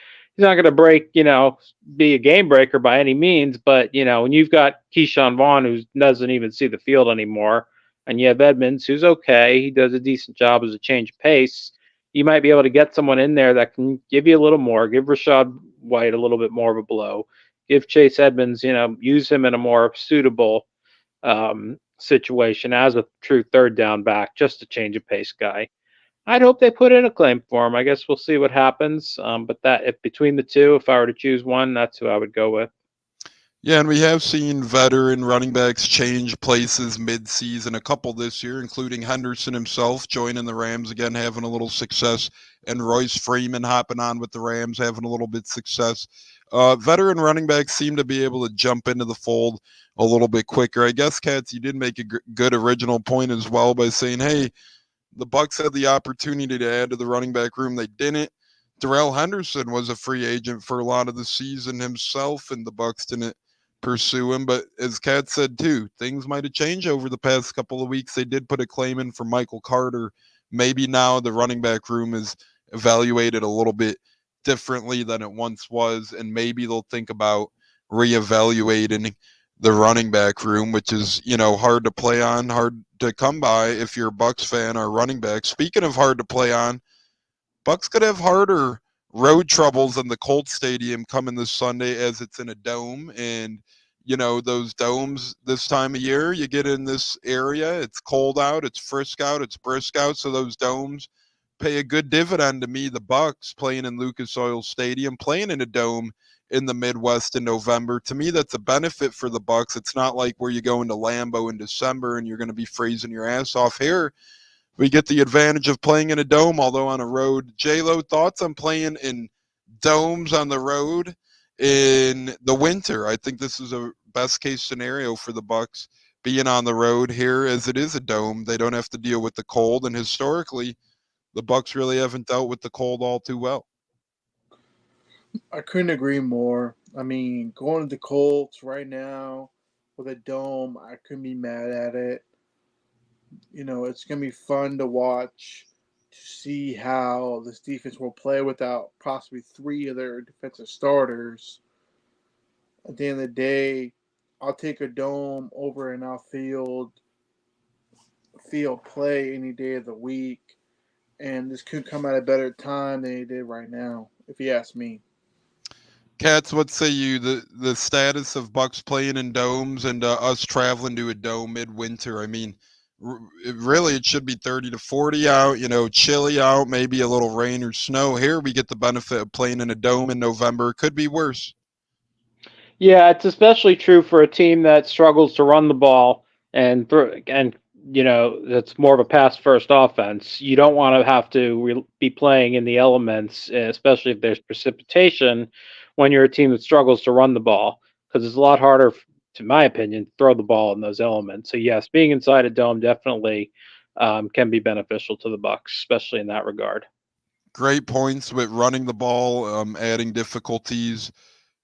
break, be a game breaker by any means. But, when you've got Keyshawn Vaughn, who doesn't even see the field anymore, and you have Edmonds, who's okay. He does a decent job as a change of pace. You might be able to get someone in there that can give you a little more, give Rachaad White a little bit more of a blow, give Chase Edmonds, use him in a more suitable situation as a true third down back, just a change of pace guy. I'd hope they put in a claim for him. I guess we'll see what happens. But if between the two, if I were to choose one, that's who I would go with. Yeah, and we have seen veteran running backs change places mid-season, a couple this year, including Henderson himself joining the Rams again, having a little success, and Royce Freeman hopping on with the Rams, having a little bit success. Veteran running backs seem to be able to jump into the fold a little bit quicker. I guess, Katz, you did make a good original point as well by saying, hey, the Bucs had the opportunity to add to the running back room. They didn't. Darrell Henderson was a free agent for a lot of the season himself, and the Bucs didn't pursue him. But as Kat said too, things might have changed over the past couple of weeks. They did put a claim in for Michael Carter. Maybe now the running back room is evaluated a little bit differently than it once was, and maybe they'll think about reevaluating the running back room, which is, hard to play on, hard to come by if you're a Bucs fan or running back. Speaking of hard to play on, Bucs could have harder road troubles in the Colts Stadium coming this Sunday, as it's in a dome. And, those domes this time of year, you get in this area, it's cold out, it's frisk out, it's brisk out. So those domes pay a good dividend to me. The Bucs playing in Lucas Oil Stadium, playing in a dome in the Midwest in November. To me, that's a benefit for the Bucs. It's not like where you go into Lambeau in December and you're going to be freezing your ass off here. we get the advantage of playing in a dome, although on a road. J-Lo, thoughts on playing in domes on the road in the winter? I think this is a best case scenario for the Bucs being on the road here, as it is a dome. They don't have to deal with the cold, and historically, the Bucs really haven't dealt with the cold all too well. I couldn't agree more. I mean, going to the Colts right now with a dome, I couldn't be mad at it. You know, it's going to be fun to watch, to see how this defense will play without possibly three of their defensive starters. At the end of the day, I'll take a dome over an outfield field play any day of the week. And this could come at a better time than it did right now, if you ask me. Cats, what say you? The status of Bucs playing in domes and us traveling to a dome midwinter. I mean, it should be 30 to 40 out, chilly out, maybe a little rain or snow. Here we get the benefit of playing in a dome in November. It could be worse. Yeah, it's especially true for a team that struggles to run the ball and that's more of a pass first offense. You don't want to have to be playing in the elements, especially if there's precipitation, when you're a team that struggles to run the ball, because it's a lot harder, to my opinion, to throw the ball in those elements. So yes, being inside a dome definitely can be beneficial to the Bucs, especially in that regard. Great points with running the ball, adding difficulties.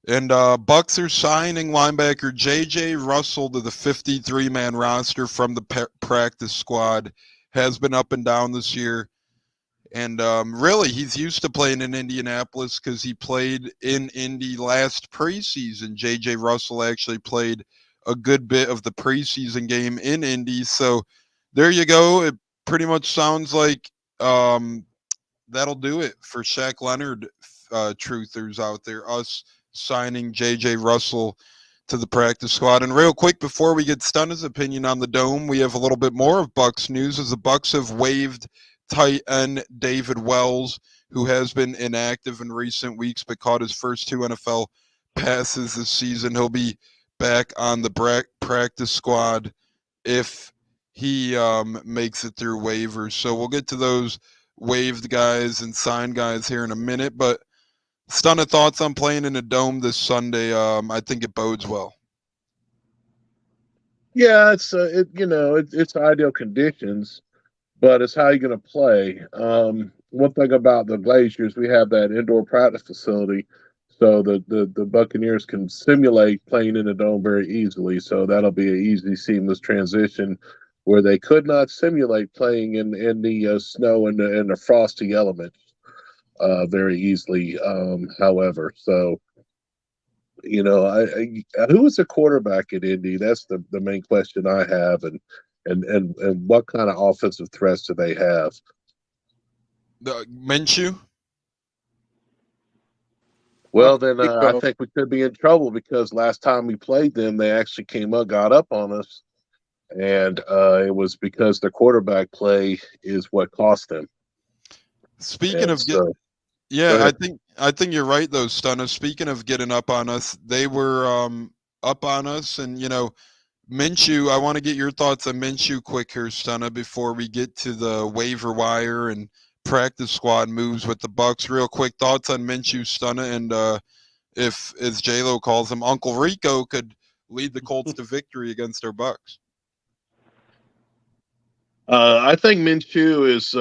And Bucs are signing linebacker J.J. Russell to the 53-man roster from the practice squad. Has been up and down this year. And really, he's used to playing in Indianapolis because he played in Indy last preseason. J.J. Russell actually played a good bit of the preseason game in Indy. So there you go. It pretty much sounds like that'll do it for Shaq Leonard truthers out there. Us signing J.J. Russell to the practice squad. And real quick, before we get Stunna's opinion on the dome, we have a little bit more of Bucs news, as the Bucs have waived tight end David Wells, who has been inactive in recent weeks but caught his first 2 NFL passes this season. He'll be back on the practice squad if he makes it through waivers. So we'll get to those waived guys and signed guys here in a minute, but Stunna, thoughts on playing in a dome this Sunday? I think it bodes well. Yeah, it's ideal conditions, but it's how you're going to play. One thing about the Glaciers, we have that indoor practice facility, so the Buccaneers can simulate playing in a dome very easily. So that'll be an easy, seamless transition where they could not simulate playing in the snow and the frosty elements very easily. However, so who was the quarterback at Indy? That's the main question I have, and what kind of offensive threats do they have? Minshew? Well, then I think we could be in trouble, because last time we played them, they actually got up on us, and it was because the quarterback play is what cost them. Speaking of I think you're right though, Stunna. Speaking of getting up on us, they were up on us, and Minshew. I want to get your thoughts on Minshew quick here, Stunna, before we get to the waiver wire and practice squad moves with the Bucs. Real quick thoughts on Minshew, Stunna, and if, as J-Lo calls him, Uncle Rico could lead the Colts to victory against our Bucs. I think Minshew is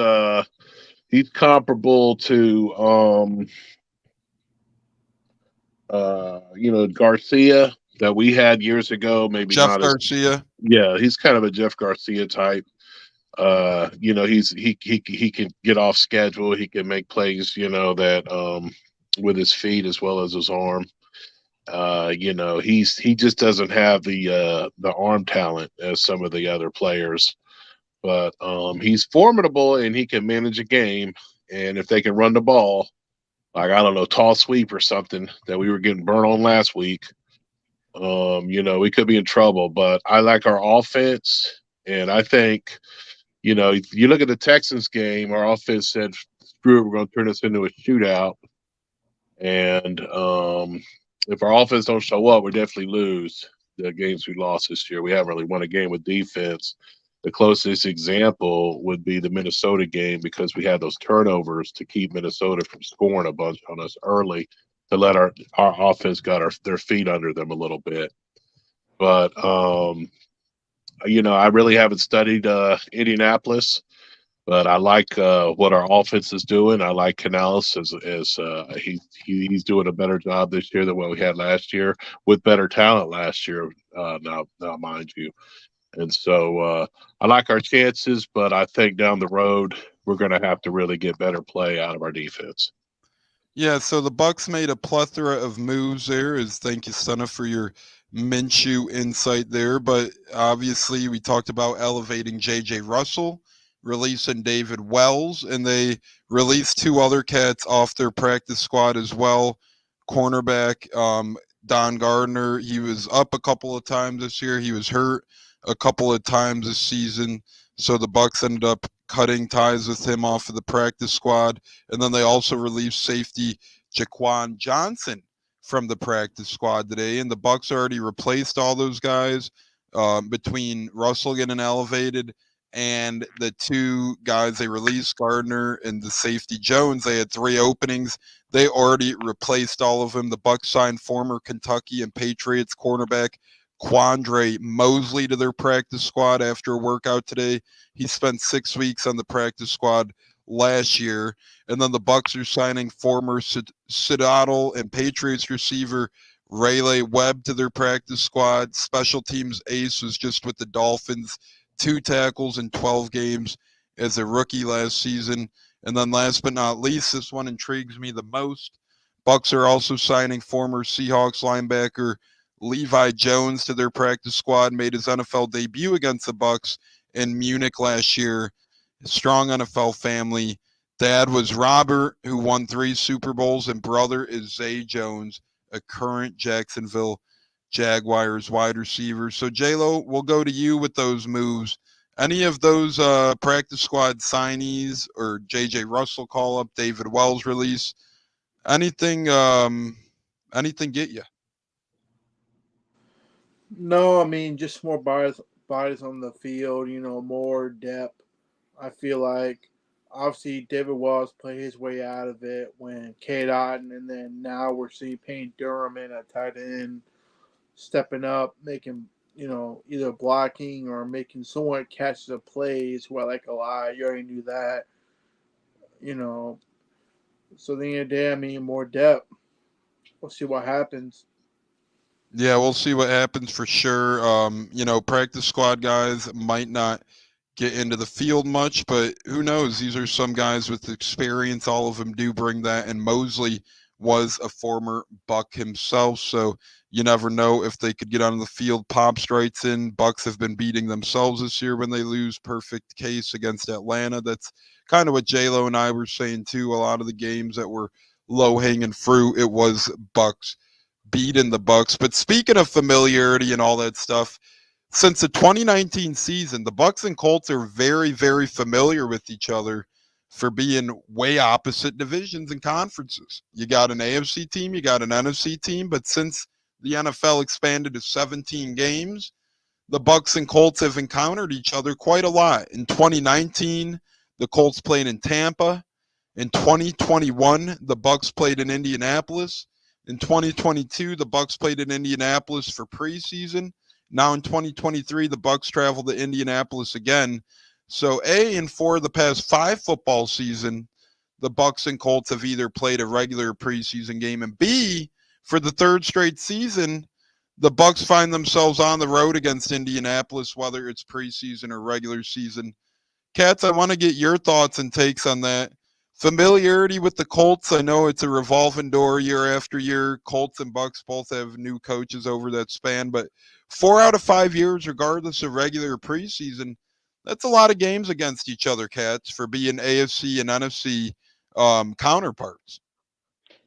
he's comparable to Garcia that we had years ago. Maybe Jeff not Garcia. He's kind of a Jeff Garcia type. He can get off schedule. He can make plays, that with his feet as well as his arm. He just doesn't have the arm talent as some of the other players. But he's formidable, and he can manage a game. And if they can run the ball, like, I don't know, tall sweep or something that we were getting burnt on last week, we could be in trouble. But I like our offense, and I think, if you look at the Texans game, our offense said, screw it, we're going to turn this into a shootout. And if our offense don't show up, we definitely lose the games we lost this year. We haven't really won a game with defense. The closest example would be the Minnesota game because we had those turnovers to keep Minnesota from scoring a bunch on us early to let our offense got their feet under them a little bit. But I really haven't studied Indianapolis, but I like what our offense is doing. I like Canales as he's doing a better job this year than what we had last year with better talent last year. Now, mind you. And so I like our chances, but I think down the road we're going to have to really get better play out of our defense. Yeah, so the Bucs made a plethora of moves there. Thank you, Stunna, for your Minshew insight there. But obviously, we talked about elevating J.J. Russell, releasing David Wells, and they released two other cats off their practice squad as well. Cornerback Don Gardner, he was up a couple of times this year. He was hurt a couple of times this season. So the Bucs ended up cutting ties with him off of the practice squad. And then they also released safety Jaquan Johnson from the practice squad today. And the Bucs already replaced all those guys between Russell getting elevated and the two guys they released, Gardner and the safety Jones. They had three openings. They already replaced all of them. The Bucs signed former Kentucky and Patriots cornerback Quandre Mosley to their practice squad after a workout today. He spent 6 weeks on the practice squad last year. And then the Bucs are signing former Seattle and Patriots receiver Rayleigh Webb to their practice squad. Special teams ace was just with the Dolphins, 2 tackles in 12 games as a rookie last season. And then last but not least, this one intrigues me the most. Bucs are also signing former Seahawks linebacker Levi Jones to their practice squad. Made his NFL debut against the Bucs in Munich last year. Strong NFL family. Dad was Robert, who won 3 Super Bowls, and brother is Zay Jones, a current Jacksonville Jaguars wide receiver. So, J-Lo, we'll go to you with those moves. Any of those practice squad signees or J.J. Russell call-up, David Wells release, anything get you? No, I mean just more bodies on the field. More depth. I feel like obviously David Wells played his way out of it when Cade Otton, and then now we're seeing Payne Durham in at tight end stepping up, making either blocking or making somewhat catches of plays. Who I like a lot. You already knew that. So at the end of the day, I mean more depth. We'll see what happens. Yeah, we'll see what happens for sure. Practice squad guys might not get into the field much, but who knows? These are some guys with experience. All of them do bring that, and Mosley was a former Buck himself, so you never know if they could get on the field. Pop strikes in. Bucs have been beating themselves this year when they lose. Perfect case against Atlanta. That's kind of what J-Lo and I were saying too. A lot of the games that were low-hanging fruit, it was Bucs beating the Bucs. But speaking of familiarity and all that stuff, since the 2019 season, the Bucs and Colts are very, very familiar with each other for being way opposite divisions and conferences. You got an AFC team, you got an NFC team, but since the NFL expanded to 17 games, the Bucs and Colts have encountered each other quite a lot. In 2019, the Colts played in Tampa. In 2021, the Bucs played in Indianapolis. In 2022, the Bucs played in Indianapolis for preseason. Now in 2023, the Bucs travel to Indianapolis again. So for the past 5 football season, the Bucs and Colts have either played a regular preseason game, and B, for the 3rd straight season, the Bucs find themselves on the road against Indianapolis, whether it's preseason or regular season. Katz, I want to get your thoughts and takes on that. Familiarity with the Colts. I know it's a revolving door year after year. Colts and Bucs both have new coaches over that span, but 4 out of 5 years, regardless of regular preseason, that's a lot of games against each other, Cats, for being AFC and NFC counterparts.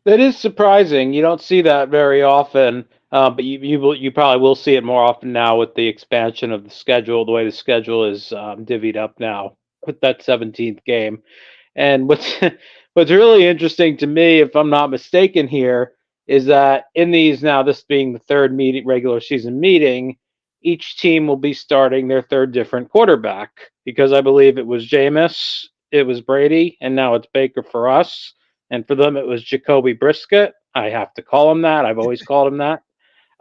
That is surprising. You don't see that very often, but you probably will see it more often now with the expansion of the schedule, the way the schedule is divvied up now with that 17th game. And what's really interesting to me, if I'm not mistaken here, is that in these now, this being the 3rd regular season meeting, each team will be starting their third different quarterback, because I believe it was Jameis, it was Brady, and now it's Baker for us. And for them, it was Jacoby Brisket. I have to call him that. I've always called him that.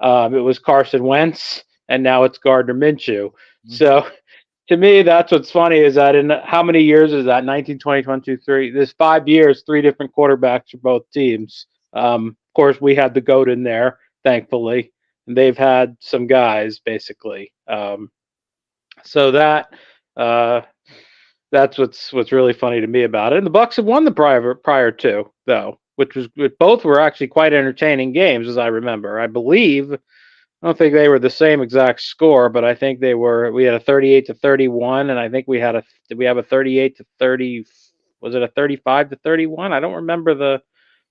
It was Carson Wentz, and now it's Gardner Minshew. So to me, that's what's funny is that in how many years is that? 19, 20, 22, 3. There's 5 years, 3 different quarterbacks for both teams. Of course, we had the GOAT in there, thankfully. And they've had some guys, basically. So that's what's really funny to me about it. And the Bucs have won the prior two, though, which both were actually quite entertaining games, as I remember. I believe, I don't think they were the same exact score, but I think they were. We had a 38-31, and I think we have a 38-30. Was it a 35-31? I don't remember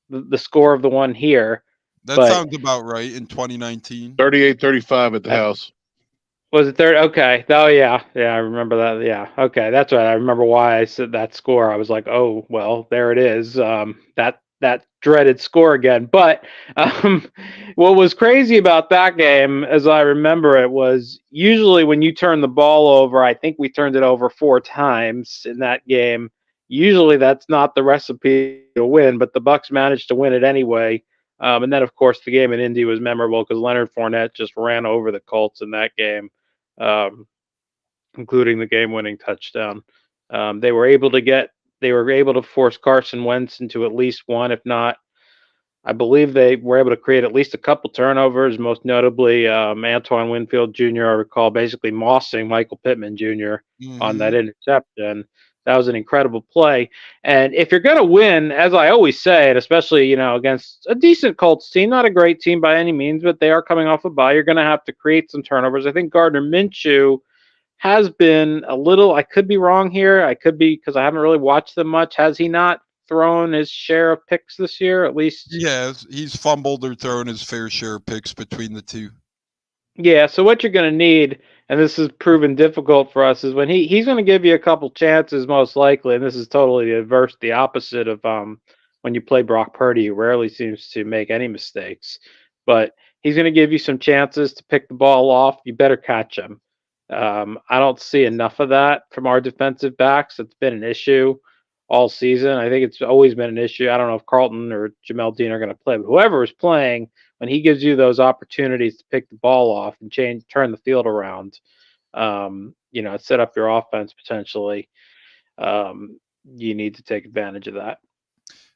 the score of the one here. That sounds about right in 2019. 38-35 at the house. Was it 30? Okay. Oh, yeah. Yeah, I remember that. Yeah. Okay. That's right. I remember why I said that score. I was like, oh, well, there it is. That dreaded score again. But what was crazy about that game, as I remember it, was usually when you turn the ball over, I think we turned it over 4 times in that game. Usually that's not the recipe to win, but the Bucs managed to win it anyway. And then, of course, the game in Indy was memorable because Leonard Fournette just ran over the Colts in that game. Including the game-winning touchdown. They were able to force Carson Wentz into at least one, if not, I believe they were able to create at least a couple turnovers, most notably Antoine Winfield Jr., I recall, basically mossing Michael Pittman Jr. On that interception. That was an incredible play. And if you're going to win, as I always say, and especially, against a decent Colts team, not a great team by any means, but they are coming off a bye, you're going to have to create some turnovers. I think Gardner Minshew has been a little, I could be wrong here. I could be, because I haven't really watched them much. Has he not thrown his share of picks this year, at least? Yeah, he's fumbled or thrown his fair share of picks between the two. Yeah, so what you're going to need, and this has proven difficult for us, is when he's going to give you a couple chances, most likely, and this is totally the opposite of when you play Brock Purdy, who rarely seems to make any mistakes. But he's going to give you some chances to pick the ball off. You better catch him. I don't see enough of that from our defensive backs. It's been an issue all season. I think it's always been an issue. I don't know if Carlton or Jamel Dean are going to play, but whoever is playing, when he gives you those opportunities to pick the ball off and turn the field around, set up your offense potentially, you need to take advantage of that.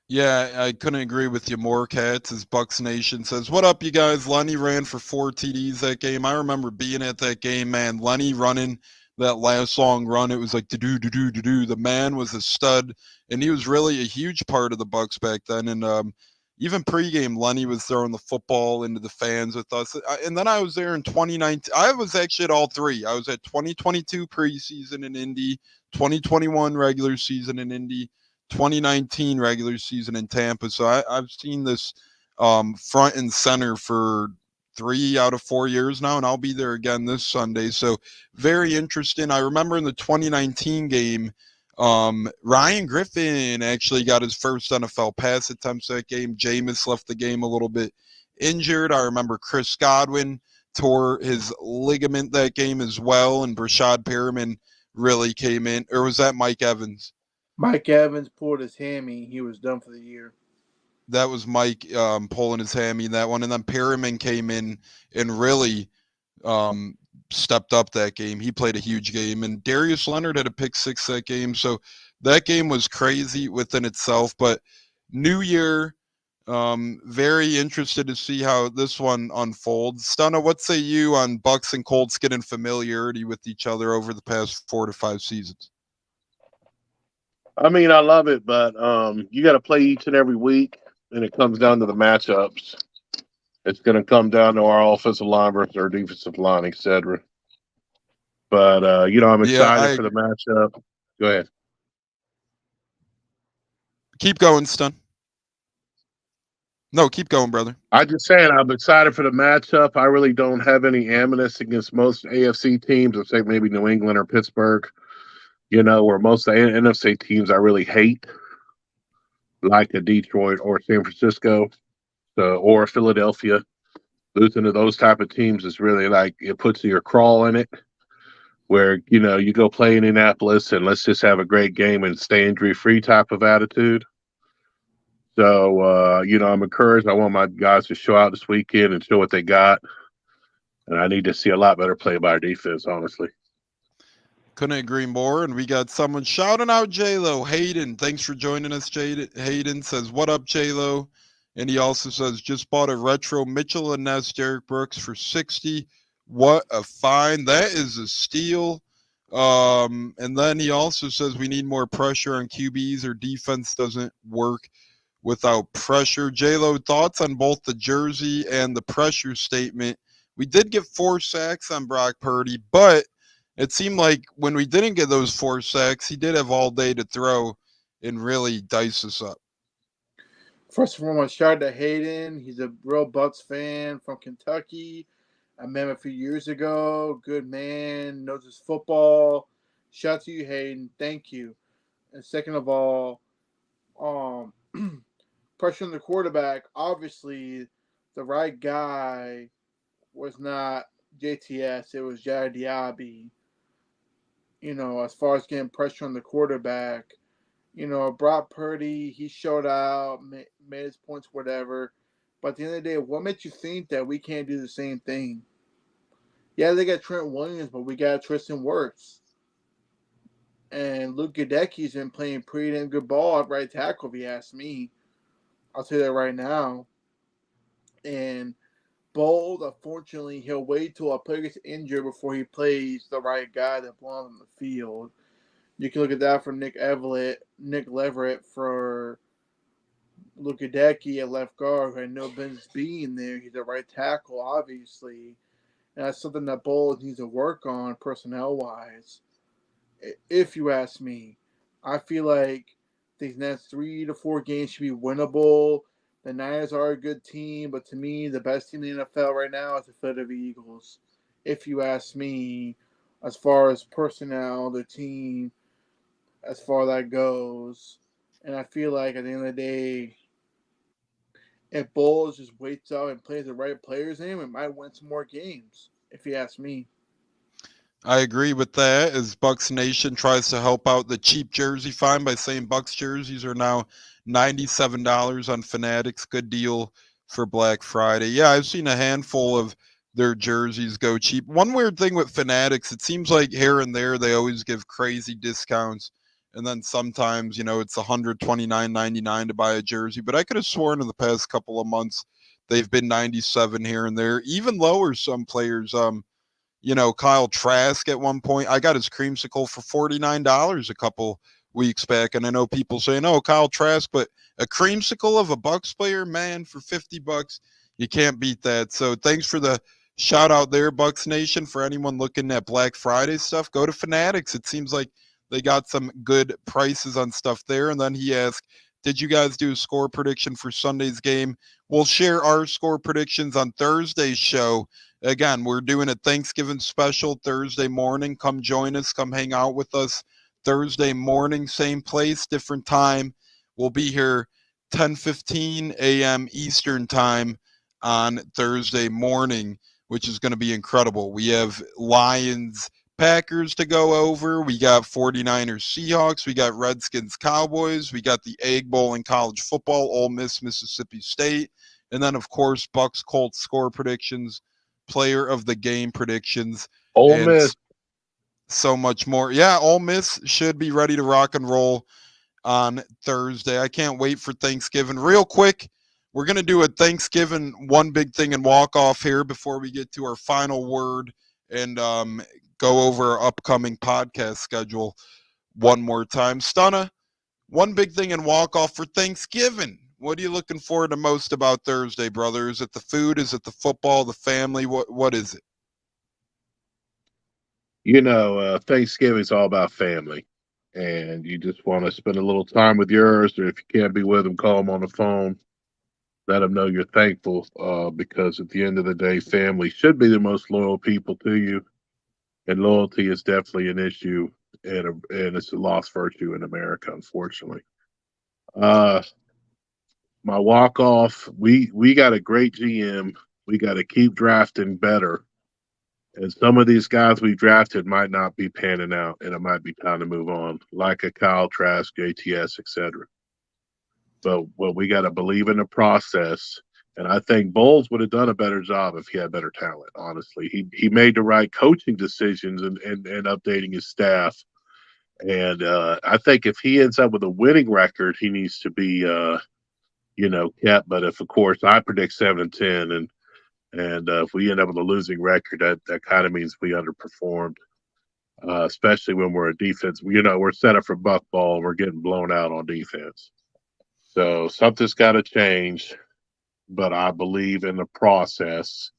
Yeah, I couldn't agree with you more, Cats, as Bucs Nation says. What up, you guys? Lenny ran for 4 TDs that game. I remember being at that game, man. Lenny running that last long run, it was like do-do-do-do-do. The man was a stud, and he was really a huge part of the Bucs back then. And even pregame, Lenny was throwing the football into the fans with us. And then I was there in 2019. I was actually at all 3. I was at 2022 preseason in Indy, 2021 regular season in Indy, 2019 regular season in Tampa. So I've seen this front and center for 3 out of 4 years now, and I'll be there again this Sunday. So very interesting. I remember in the 2019 game, Ryan Griffin actually got his first NFL pass attempts that game. Jameis left the game a little bit injured. I remember Chris Godwin tore his ligament that game as well, and Brashad Perriman really came in. Or was that Mike Evans? Mike Evans pulled his hammy. He was done for the year. That was Mike pulling his hammy in that one. And then Perriman came in and really stepped up that game. He played a huge game. And Darius Leonard had a pick 6 that game. So that game was crazy within itself. But New Year, very interested to see how this one unfolds. Stunna, what say you on Bucs and Colts getting familiarity with each other over the past 4 to 5 seasons? I mean, I love it, but you got to play each and every week, and it comes down to the matchups. It's going to come down to our offensive line versus our defensive line, etc. But I'm excited for the matchup. Go ahead. Keep going, Stun. No, keep going, brother. I'm just saying I'm excited for the matchup. I really don't have any animus against most AFC teams, except maybe New England or Pittsburgh. Where most of the NFC teams I really hate, like a Detroit or San Francisco, or Philadelphia. Losing to those type of teams is really like it puts your crawl in it. Where you go play Indianapolis and let's just have a great game and stay injury free type of attitude. So I'm encouraged. I want my guys to show out this weekend and show what they got. And I need to see a lot better play by our defense, honestly. Couldn't agree more. And we got someone shouting out J-Lo. Hayden, thanks for joining us, Hayden says, what up, J-Lo? And he also says, just bought a retro Mitchell and Ness Derek Brooks for $60. What a find. That is a steal. And then he also says we need more pressure on QBs. Or defense doesn't work without pressure. J-Lo, thoughts on both the jersey and the pressure statement? We did get 4 sacks on Brock Purdy, but it seemed like when we didn't get those 4 sacks, he did have all day to throw and really dice us up. First of all, I shout out to Hayden. He's a real Bucs fan from Kentucky. I met him a few years ago. Good man, knows his football. Shout out to you, Hayden. Thank you. And second of all, pressure on the quarterback. Obviously, the right guy was not JTS. It was Jared Diaby. As far as getting pressure on the quarterback, Brock Purdy, he showed out, made his points, whatever. But at the end of the day, what makes you think that we can't do the same thing? Yeah, they got Trent Williams, but we got Tristan Wirfs. And Luke Gadecki's been playing pretty damn good ball at right tackle, if you ask me. I'll tell you that right now. And Bold, unfortunately, he'll wait till a player gets injured before he plays the right guy that belongs on the field. You can look at that for Nick Leverett for Luke Gadecki at left guard, who had no business being there. He's a right tackle, obviously. And that's something that Bold needs to work on personnel-wise. If you ask me, I feel like these next 3 to 4 games should be winnable. The Niners are a good team, but to me, the best team in the NFL right now is the Philadelphia Eagles. If you ask me, as far as personnel, the team, as far as that goes. And I feel like at the end of the day, if Bowles just waits out and plays the right players in, it might win some more games, if you ask me. I agree with that, as Bucs Nation tries to help out the cheap jersey find by saying Bucs jerseys are now $97 on Fanatics. Good deal for Black Friday. Yeah, I've seen a handful of their jerseys go cheap. One weird thing with Fanatics, it seems like here and there they always give crazy discounts. And then sometimes, it's $129.99 to buy a jersey. But I could have sworn in the past couple of months they've been $97 here and there, even lower some players. Kyle Trask at one point, I got his creamsicle for $49 a couple weeks back. And I know people saying, oh, Kyle Trask, but a creamsicle of a Bucs player, man, for $50, you can't beat that. So thanks for the shout out there, Bucs Nation. For anyone looking at Black Friday stuff, go to Fanatics. It seems like they got some good prices on stuff there. And then he asked, did you guys do a score prediction for Sunday's game? We'll share our score predictions on Thursday's show. Again, we're doing a Thanksgiving special Thursday morning. Come join us. Come hang out with us Thursday morning. Same place, different time. We'll be here 10:15 a.m. Eastern time on Thursday morning, which is going to be incredible. We have Lions Packers to go over. We got 49ers Seahawks. We got Redskins Cowboys. We got the Egg Bowl in college football, Ole Miss Mississippi State. And then, of course, Bucs Colts score predictions, player of the game predictions. Ole Miss. So much more. Yeah, Ole Miss should be ready to rock and roll on Thursday. I can't wait for Thanksgiving. Real quick, we're going to do a Thanksgiving one big thing and walk off here before we get to our final word and go over our upcoming podcast schedule one more time. Stunna, one big thing and walk off for Thanksgiving. What are you looking forward to most about Thursday, brother? Is it the food? Is it the football, the family? What is it? Thanksgiving's all about family. And you just want to spend a little time with yours, or if you can't be with them, call them on the phone. Let them know you're thankful because at the end of the day, family should be the most loyal people to you. And loyalty is definitely an issue, and it's a lost virtue in America, unfortunately. My walk-off, we got a great GM We got to keep drafting better. And some of these guys we drafted might not be panning out, and it might be time to move on, like a Kyle Trask, JTS, etc. But we got to believe in the process. And I think Bowles would have done a better job if he had better talent. Honestly, he made the right coaching decisions and updating his staff. And I think if he ends up with a winning record, he needs to be kept. But if, of course, I predict 7-10, and if we end up with a losing record, that kind of means we underperformed. Especially when we're a defense. We're set up for buck ball and we're getting blown out on defense. So something's got to change, but I believe in the process,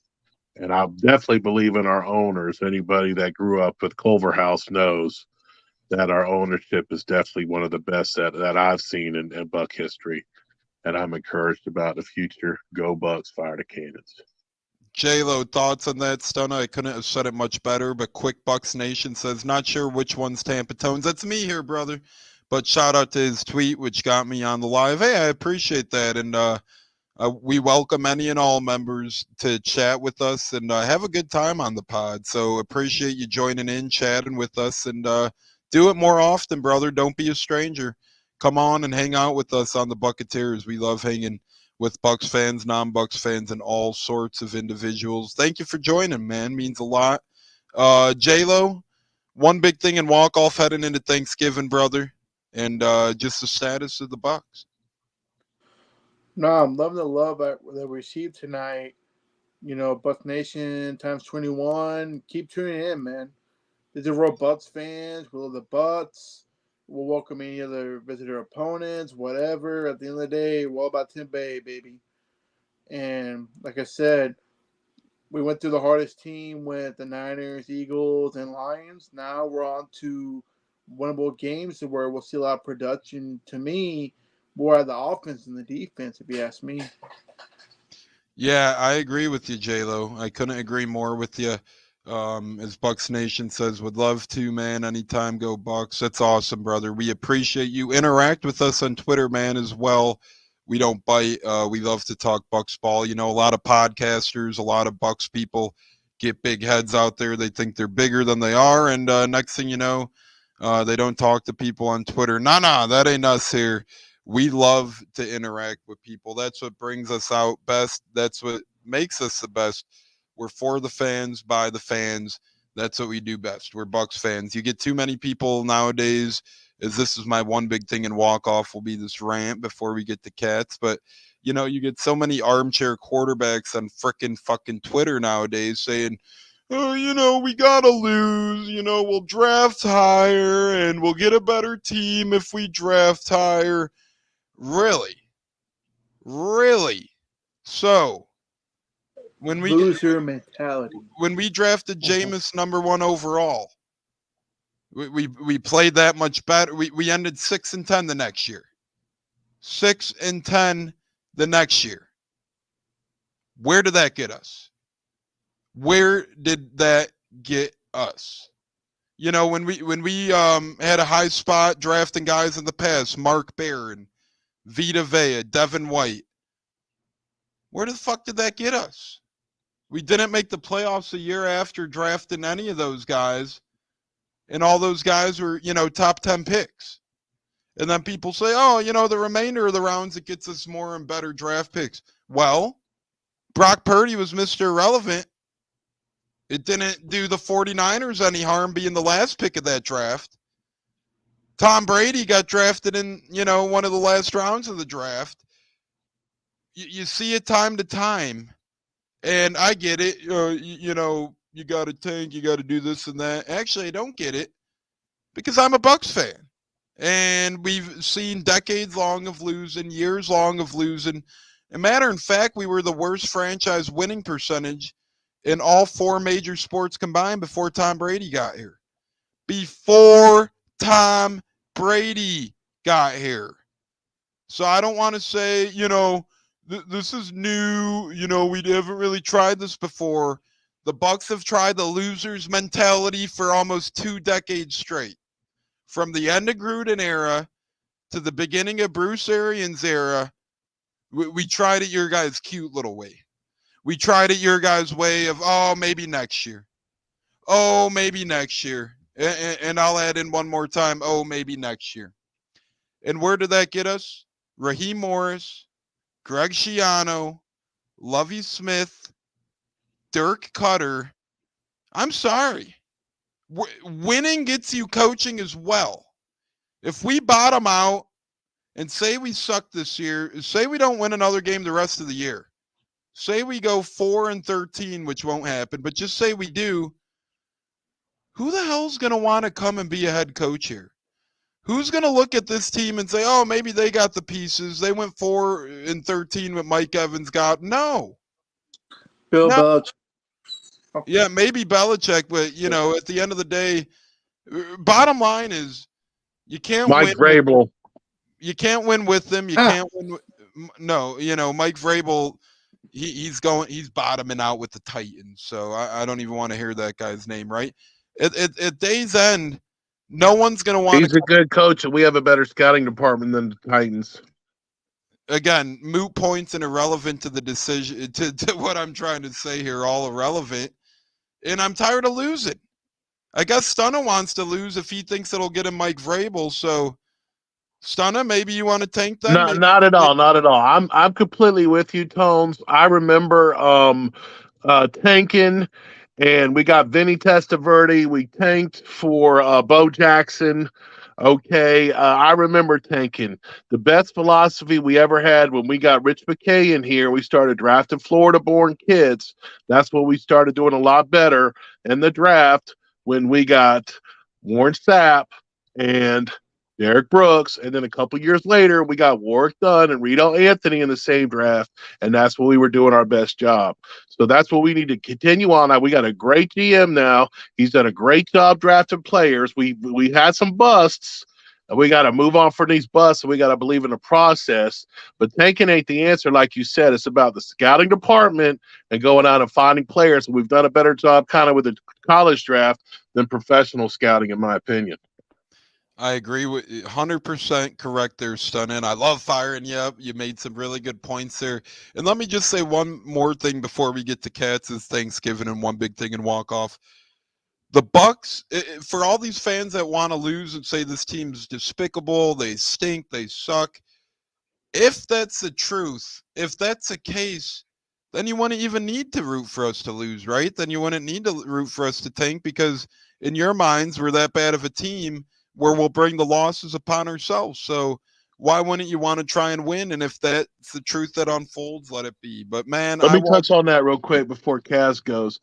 and I definitely believe in our owners. Anybody that grew up with Culverhouse knows that our ownership is definitely one of the best that I've seen in Buck history, and I'm encouraged about the future. Go Bucks, fire the cannons. J-Lo, thoughts on that, Stunner? I couldn't have said it much better, but Quick Bucks Nation says, not sure which one's Tampa Tones. That's me here, brother. But shout out to his tweet, which got me on the live. Hey, I appreciate that. And we welcome any and all members to chat with us and have a good time on the pod. So appreciate you joining in, chatting with us, and do it more often, brother. Don't be a stranger. Come on and hang out with us on the Buccaneers. We love hanging with Bucks fans, non-Bucks fans, and all sorts of individuals. Thank you for joining, man. Means a lot. J-Lo, one big thing in walk-off heading into Thanksgiving, brother, and just the status of the Bucks. No, I'm loving the love that we received tonight. Bucks Nation times 21. Keep tuning in, man. These are real Bucks fans. We love the Bucks. We'll welcome any other visitor opponents, whatever. At the end of the day, we're all about Tampa Bay, baby. And like I said, we went through the hardest team with the Niners, Eagles, and Lions. Now we're on to winnable games where we'll see a lot of production. To me, more of the offense than the defense, if you ask me. Yeah, I agree with you, J-Lo. I couldn't agree more with you. As Bucks Nation says, would love to, man. Anytime, go Bucks. That's awesome, brother. We appreciate you. Interact with us on Twitter, man, as well. We don't bite. We love to talk Bucks ball. A lot of podcasters, a lot of Bucks people get big heads out there. They think they're bigger than they are, and next thing you know, they don't talk to people on Twitter. Nah, that ain't us here. We love to interact with people. That's what brings us out best. That's what makes us the best. We're for the fans, by the fans. That's what we do best. We're Bucks fans. You get too many people nowadays, as this is my one big thing in walk-off, will be this rant before we get to Cats. But, you get so many armchair quarterbacks on frickin' fucking Twitter nowadays saying, oh, we gotta lose. We'll draft higher and we'll get a better team if we draft higher. Really? So, when we Loser mentality. when we drafted Jameis number 1 overall, we played that much better. We ended 6-10 the next year. 6-10 the next year. Where did that get us? When we had a high spot drafting guys in the past, Mark Barron, Vita Vea, Devin White. Where the fuck did that get us? We didn't make the playoffs a year after drafting any of those guys, and all those guys were, top 10 picks. And then people say, the remainder of the rounds, it gets us more and better draft picks. Well, Brock Purdy was Mr. Irrelevant. It didn't do the 49ers any harm being the last pick of that draft. Tom Brady got drafted in, one of the last rounds of the draft. You see it time to time. And I get it. You got to tank. You got to do this and that. Actually, I don't get it because I'm a Bucs fan. And we've seen decades long of losing, years long of losing. As a matter of fact, we were the worst franchise winning percentage in all 4 major sports combined before Tom Brady got here. Before Tom Brady got here. So I don't want to say, this is new. We haven't really tried this before. The Bucs have tried the loser's mentality for almost 2 decades straight. From the end of Gruden era to the beginning of Bruce Arians era, we tried it your guys' cute little way. We tried it your guys' way of, oh, maybe next year. Oh, maybe next year. And I'll add in one more time, oh, maybe next year. And where did that get us? Raheem Morris, Greg Schiano, Lovie Smith, Dirk Cutter. I'm sorry. Winning gets you coaching as well. If we bottom out and say we suck this year, say we don't win another game the rest of the year, say we go 4-13, which won't happen, but just say we do, who the hell's going to want to come and be a head coach here? Who's going to look at this team and say, oh, maybe they got the pieces. They went 4-13 with Mike Evans got. No. Bill No. Belichick. Yeah, maybe Belichick, but, at the end of the day, bottom line is you can't Mike win. Vrabel. You can't win with them. You can't win. No, Mike Vrabel, he's bottoming out with the Titans. So I don't even want to hear that guy's name, right? At day's end, no one's going to want to. He's a good coach, and we have a better scouting department than the Titans. Again, moot points and irrelevant to the decision, to what I'm trying to say here, all irrelevant. And I'm tired of losing. I guess Stunna wants to lose if he thinks it'll get him Mike Vrabel. So, Stunna, maybe you want to tank them? No, not at all. Not at all. I'm completely with you, Tones. I remember tanking, and we got Vinny Testaverde. We tanked for Bo Jackson. Okay, I remember tanking. The best philosophy we ever had when we got Rich McKay in here, we started drafting Florida-born kids. That's when we started doing a lot better in the draft when we got Warren Sapp and Derek Brooks, and then a couple years later, we got Warwick Dunn and Rito Anthony in the same draft, and that's when we were doing our best job. So that's what we need to continue on. We got a great GM now. He's done a great job drafting players. We had some busts, and we got to move on from these busts, and we got to believe in the process. But tanking ain't the answer, like you said. It's about the scouting department and going out and finding players. And we've done a better job kind of with the college draft than professional scouting, in my opinion. I agree with 100% correct there, Stunnin. I love firing you up. You made some really good points there. And let me just say one more thing before we get to Cats is Thanksgiving and one big thing and walk off. The Bucs, for all these fans that want to lose and say this team's despicable, they stink, they suck. If that's the truth, if that's the case, then you wouldn't even need to root for us to lose, right? Then you wouldn't need to root for us to tank because in your minds, we're that bad of a team where we'll bring the losses upon ourselves. So why wouldn't you want to try and win? And if that's the truth that unfolds, let it be. But man, let me touch on that real quick before Kaz goes.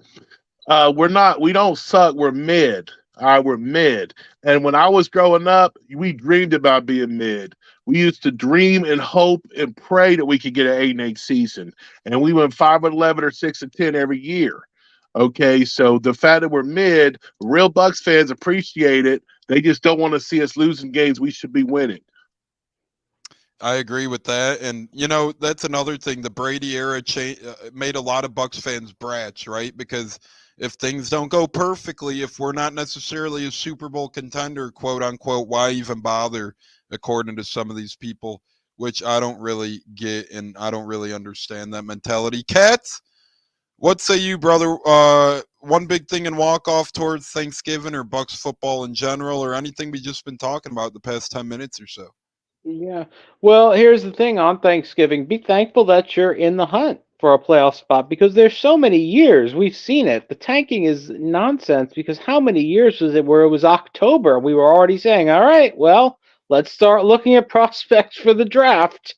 We don't suck. We're mid. All right, we're mid. And when I was growing up, we dreamed about being mid. We used to dream and hope and pray that we could get an 8-8 season. And we went 5-11 or 6-10 every year. Okay, so the fact that we're mid, real Bucs fans appreciate it. They just don't want to see us losing games we should be winning. I agree with that. And, that's another thing. The Brady era made a lot of Bucs fans brats, right? Because if things don't go perfectly, if we're not necessarily a Super Bowl contender, quote unquote, why even bother, according to some of these people, which I don't really get and I don't really understand that mentality. Cats? What say you, brother? One big thing and walk off towards Thanksgiving or Bucs football in general or anything we've just been talking about the past 10 minutes or so? Yeah. Well, here's the thing on Thanksgiving. Be thankful that you're in the hunt for a playoff spot because there's so many years we've seen it. The tanking is nonsense because how many years was it where it was October? We were already saying, all right, well, let's start looking at prospects for the draft.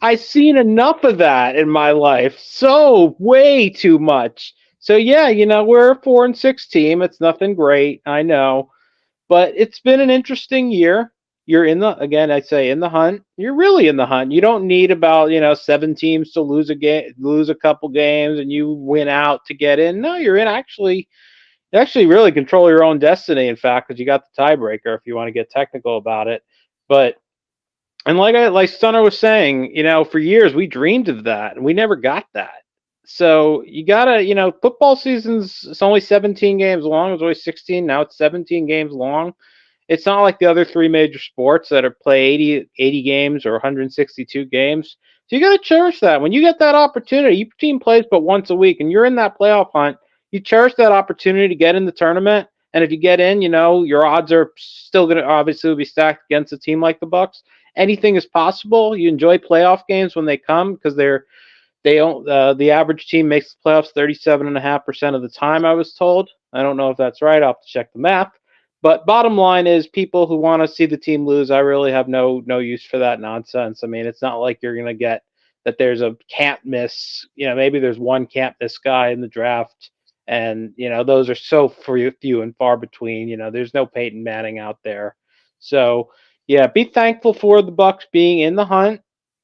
I've seen enough of that in my life. So way too much. So yeah, we're a 4-6 team. It's nothing great, I know, but it's been an interesting year. You're in the hunt. You're really in the hunt. You don't need about 7 teams to lose a couple games, and you win out to get in. No, you're in. You actually really control your own destiny. In fact, because you got the tiebreaker, if you want to get technical about it, but. And like Stunner was saying, for years we dreamed of that and we never got that. So you gotta, football it's only 17 games long. It was always 16. Now it's 17 games long. It's not like the other 3 major sports that are play 80 games or 162 games. So you got to cherish that. When you get that opportunity, your team plays but once a week, and you're in that playoff hunt, you cherish that opportunity to get in the tournament. And if you get in, your odds are still going to obviously be stacked against a team like the Bucs. Anything is possible. You enjoy playoff games when they come because the average team makes the playoffs 37.5% of the time, I was told. I don't know if that's right. I'll have to check the math. But bottom line is, people who want to see the team lose, I really have no use for that nonsense. I mean, it's not like you're going to get that there's a can't miss. Maybe there's one can't miss guy in the draft, and those are so few and far between. There's no Peyton Manning out there. So yeah, be thankful for the Bucs being in the hunt.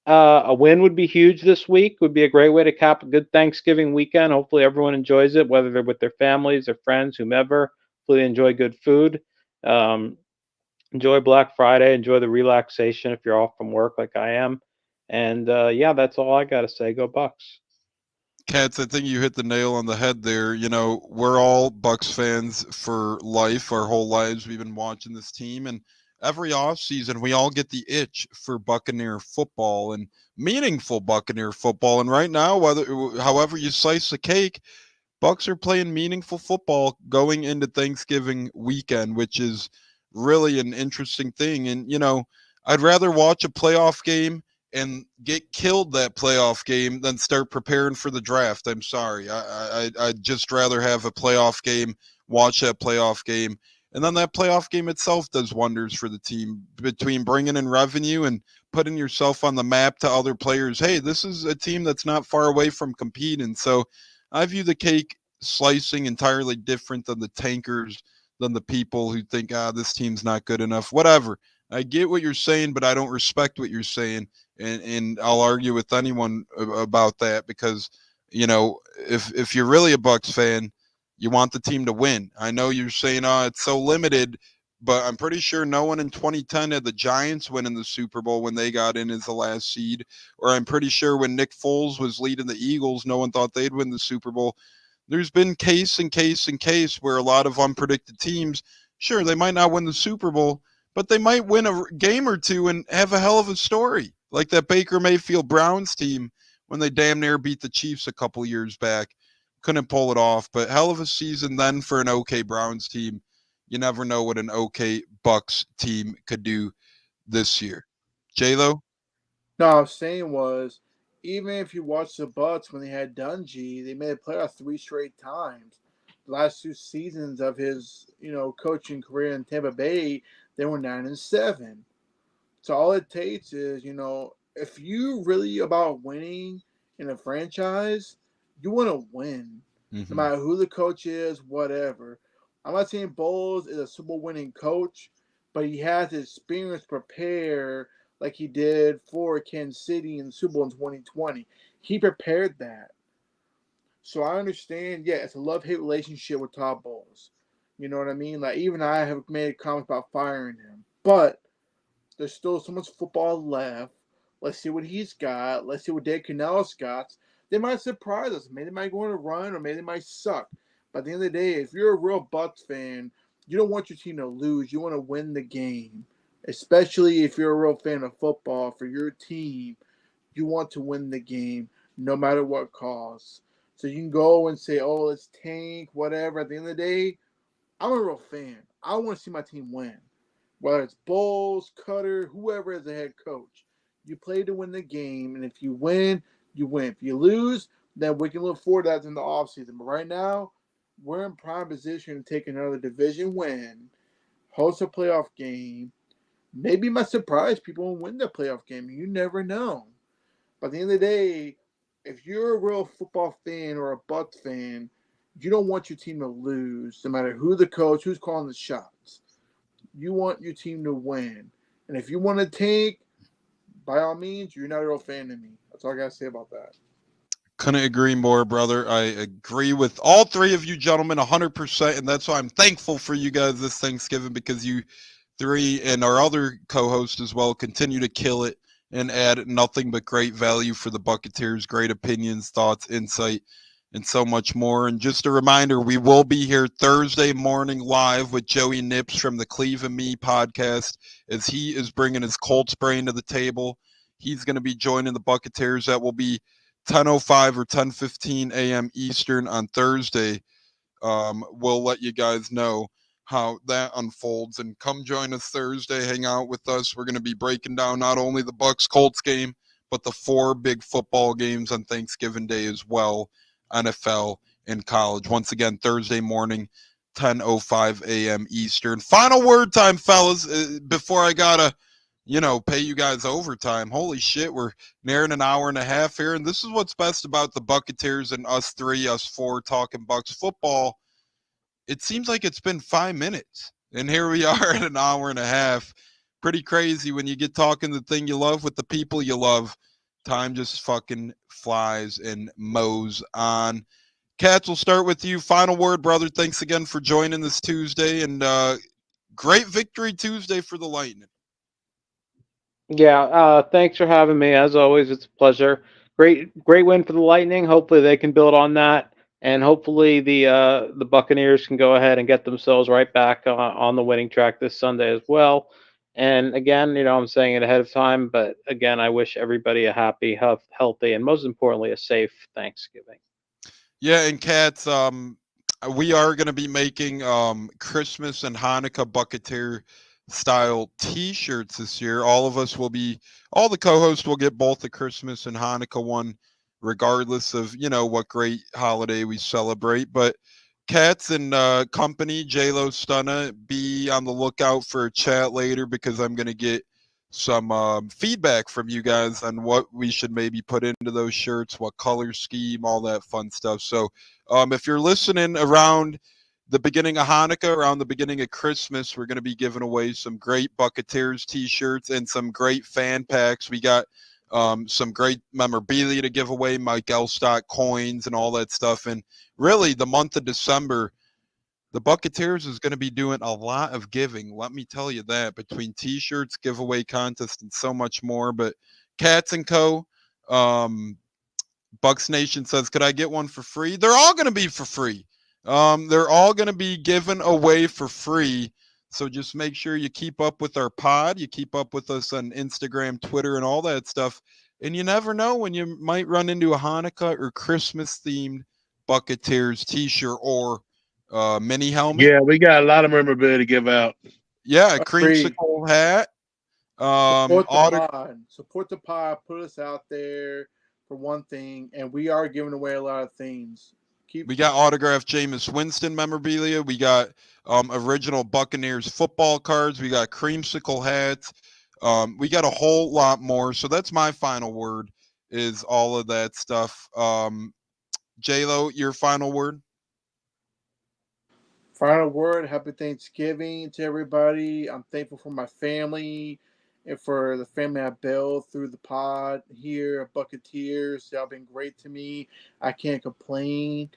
A win would be huge this week. Would be a great way to cap a good Thanksgiving weekend. Hopefully everyone enjoys it, whether they're with their families, their friends, whomever. Hopefully they enjoy good food. Enjoy Black Friday. Enjoy the relaxation if you're off from work like I am. And yeah, that's all I got to say. Go Bucs. Katz, I think you hit the nail on the head there. We're all Bucs fans for life. Our whole lives we've been watching this team, and every offseason we all get the itch for Buccaneer football and meaningful Buccaneer football. And right now, however you slice the cake, Bucs are playing meaningful football going into Thanksgiving weekend, which is really an interesting thing. And I'd rather watch a playoff game and get killed that playoff game than start preparing for the draft. I'm sorry. I'd just rather have a playoff game, watch that playoff game, and then that playoff game itself does wonders for the team between bringing in revenue and putting yourself on the map to other players. Hey, this is a team that's not far away from competing. So I view the cake slicing entirely different than the tankers, than the people who think, this team's not good enough. Whatever. I get what you're saying, but I don't respect what you're saying. And I'll argue with anyone about that because, if you're really a Bucs fan, you want the team to win. I know you're saying, it's so limited, but I'm pretty sure no one in 2010 had the Giants winning the Super Bowl when they got in as the last seed. Or I'm pretty sure when Nick Foles was leading the Eagles, no one thought they'd win the Super Bowl. There's been case where a lot of unpredicted teams, sure, they might not win the Super Bowl, but they might win a game or two and have a hell of a story. Like that Baker Mayfield Browns team when they damn near beat the Chiefs a couple years back. Couldn't pull it off, but hell of a season then for an okay Browns team. You never know what an okay Bucs team could do this year. J-Lo? No, I was saying was, even if you watch the Bucs when they had Dungy, they made a playoff 3 straight times. The last 2 seasons of his, coaching career in Tampa Bay, they were 9-7. So all it takes is, if you really about winning in a franchise, you want to win, no matter who the coach is, whatever. I'm not saying Bowles is a Super Bowl winning coach, but he has the experience prepare like he did for Kansas City in the Super Bowl in 2020. He prepared that. So I understand, yeah, it's a love-hate relationship with Todd Bowles. You know what I mean? Like, even I have made comments about firing him. But there's still so much football left. Let's see what he's got. Let's see what Dave Cannell's got. They might surprise us. Maybe they might go on a run, or maybe they might suck. But at the end of the day, if you're a real Bucs fan, you don't want your team to lose. You want to win the game. Especially if you're a real fan of football for your team, you want to win the game no matter what costs. So you can go and say, oh, let's tank, whatever. At the end of the day, I'm a real fan. I want to see my team win. Whether it's Bowles, Cutter, whoever is the head coach. You play to win the game, and if you win, you win. If you lose, then we can look forward to that in the offseason. But right now, we're in prime position to take another division win, host a playoff game. Maybe might surprise people and win the playoff game. You never know. But at the end of the day, if you're a real football fan or a Bucs fan, you don't want your team to lose, no matter who the coach, who's calling the shots. You want your team to win. And if you want to tank, by all means, you're not a real fan of me. That's all I got to say about that. Couldn't agree more, brother. I agree with all three of you gentlemen 100%, and that's why I'm thankful for you guys this Thanksgiving, because you three and our other co-host as well continue to kill it and add nothing but great value for the Buccaneers, great opinions, thoughts, insight, and so much more. And just a reminder, we will be here Thursday morning live with Joey Nips from the Cleve and Me podcast, as he is bringing his Colts brain to the table. He's going to be joining the Buccaneers. That will be 10:05 or 10:15 a.m. Eastern on Thursday. We'll let you guys know how that unfolds, and come join us Thursday. Hang out with us. We're going to be breaking down not only the Bucs Colts game, but the 4 big football games on Thanksgiving Day as well, NFL and college. Once again, Thursday morning, 10:05 a.m. Eastern. Final word time, fellas, before I gotta pay you guys overtime. Holy shit, we're nearing an hour and a half here, and this is what's best about the Buccaneers and us 4 talking Bucs football. It seems like it's been 5 minutes, and here we are at an hour and a half. Pretty crazy when you get talking the thing you love with the people you love. Time just fucking flies and mows on. Katz, we'll start with you. Final word, brother. Thanks again for joining this Tuesday, and great victory Tuesday for the Lightning. Yeah, thanks for having me. As always, it's a pleasure. Great win for the Lightning. Hopefully they can build on that, and hopefully the Buccaneers can go ahead and get themselves right back on the winning track this Sunday as well. And again, I'm saying it ahead of time, but again, I wish everybody a happy, healthy, and most importantly, a safe Thanksgiving. Yeah, and Katz, we are going to be making Christmas and Hanukkah Buccaneer style T-shirts this year. All the co-hosts will get both the Christmas and Hanukkah one, regardless of what great holiday we celebrate. But Katz and company, J-Lo Stunna, be on the lookout for a chat later, because I'm going to get some feedback from you guys on what we should maybe put into those shirts, what color scheme, all that fun stuff. So if you're listening around the beginning of Hanukkah, around the beginning of Christmas, we're going to be giving away some great Buccaneers T-shirts and some great fan packs. We got some great memorabilia to give away, Mike Elstock coins and all that stuff. And really, the month of December, the Buccaneers is going to be doing a lot of giving. Let me tell you that, between T-shirts, giveaway contest, and so much more. But Katz and Co., Bucs Nation says, could I get one for free? They're all going to be for free. They're all going to be given away for free. So just make sure you keep up with our pod. You keep up with us on Instagram, Twitter, and all that stuff. And you never know when you might run into a Hanukkah or Christmas-themed Buccaneers T-shirt or mini helmet. Yeah, we got a lot of memorabilia to give out. Yeah, a creamsicle hat. Support the pod. Put us out there for one thing, and we are giving away a lot of things. We got autographed Jameis Winston memorabilia. We got original Buccaneers football cards. We got creamsicle hats. We got a whole lot more. So that's my final word, is all of that stuff. J-Lo, your final word? Final word, happy Thanksgiving to everybody. I'm thankful for my family and for the family I built through the pod here at Buccaneers. Y'all been great to me. I can't complain.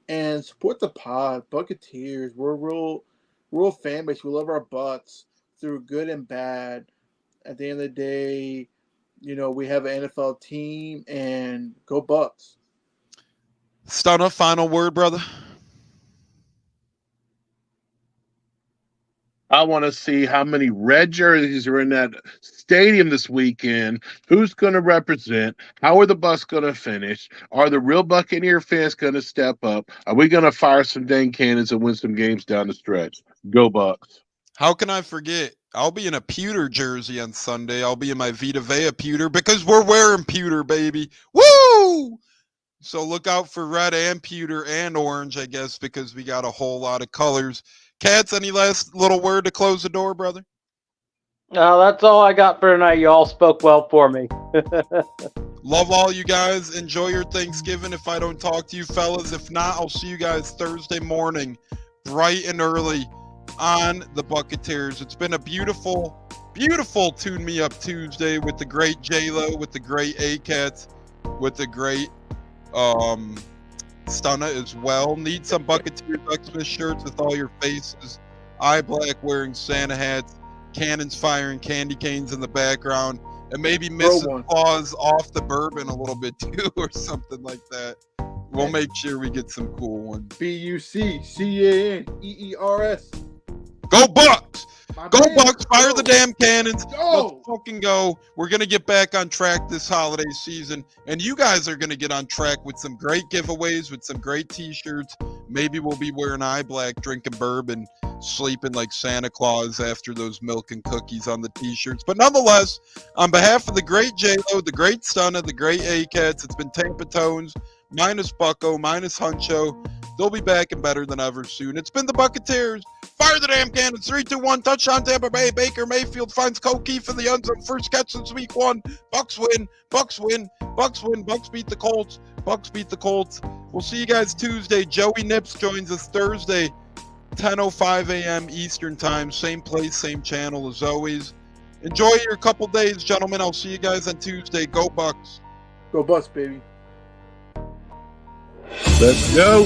And support the pod, Buccaneers. We're a real fan base. We love our Bucs through good and bad. At the end of the day, we have an NFL team, and go Bucs. Stunna, final word, brother? I want to see how many red jerseys are in that stadium this weekend. Who's going to represent? How are the Bucs going to finish? Are the real Buccaneer fans going to step up? Are we going to fire some dang cannons and win some games down the stretch? Go Bucs. How can I forget? I'll be in a pewter jersey on Sunday. I'll be in my Vita Vea pewter, because we're wearing pewter, baby. Woo! So look out for red and pewter and orange, I guess, because we got a whole lot of colors. Katz, any last little word to close the door, brother? That's all I got for tonight. You all spoke well for me. Love all you guys. Enjoy your Thanksgiving if I don't talk to you, fellas. If not, I'll see you guys Thursday morning, bright and early, on the Buccaneers. It's been a beautiful, beautiful Tune Me Up Tuesday with the great J-Lo, with the great A-Cats, with the great Stunna as well. Need some Buccaneers Xmas shirts with all your faces. Eye black wearing Santa hats, cannons firing candy canes in the background, and maybe Mrs. Claus off the bourbon a little bit too, or something like that. We'll make sure we get some cool ones. BUCCANEERS. Go Bucs! Go Bucs, fire the damn cannons. Go. Let's fucking go. We're going to get back on track this holiday season. And you guys are going to get on track with some great giveaways, with some great t-shirts. Maybe we'll be wearing eye black, drinking bourbon, sleeping like Santa Claus after those milk and cookies on the t-shirts. But nonetheless, on behalf of the great J-Lo, the great Stunna, the great A-Cats, it's been Tampa Tones, minus Bucko, minus Huncho. They'll be back and better than ever soon. It's been the Buccaneers. Fire the damn cannons. 3-2-1. Touchdown Tampa Bay. Baker Mayfield finds Koke for the end zone. First catch since week 1. Bucs win. Bucs win. Bucs win. Bucs beat the Colts. Bucs beat the Colts. We'll see you guys Tuesday. Joey Nips joins us Thursday, 10:05 a.m. Eastern time. Same place, same channel as always. Enjoy your couple days, gentlemen. I'll see you guys on Tuesday. Go Bucs. Go Bucs, baby. Let's go.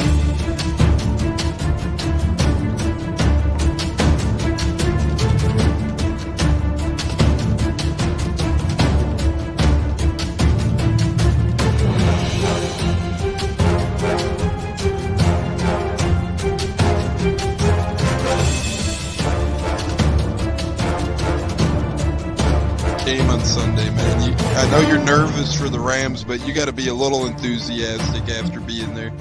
Game on Sunday, man. I know you're nervous for the Rams, but you got to be a little enthusiastic after being there.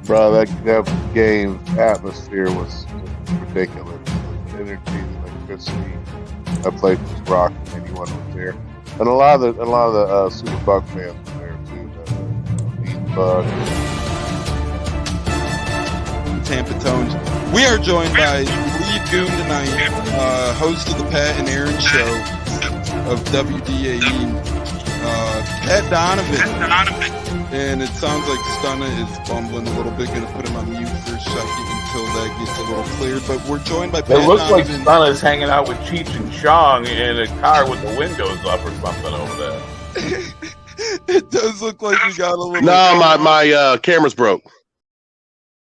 Bro, that game atmosphere was ridiculous. The energy, the electricity. That place was rocking. Anyone was there, and a lot of the Super Buck fans were there too. The Bug. Tampa Tones. We are joined by lead goon tonight, host of the Pat and Aaron Show of WDAE, Pat Donovan. And it sounds like Stunna is bumbling a little bit. Going to put him on mute for a second until that gets a little cleared. But we're joined by Pat It looks like Donovan. Stunna's hanging out with Cheech and Chong in a car with the windows up or something over there. It does look like we got a little. No, my camera's broke.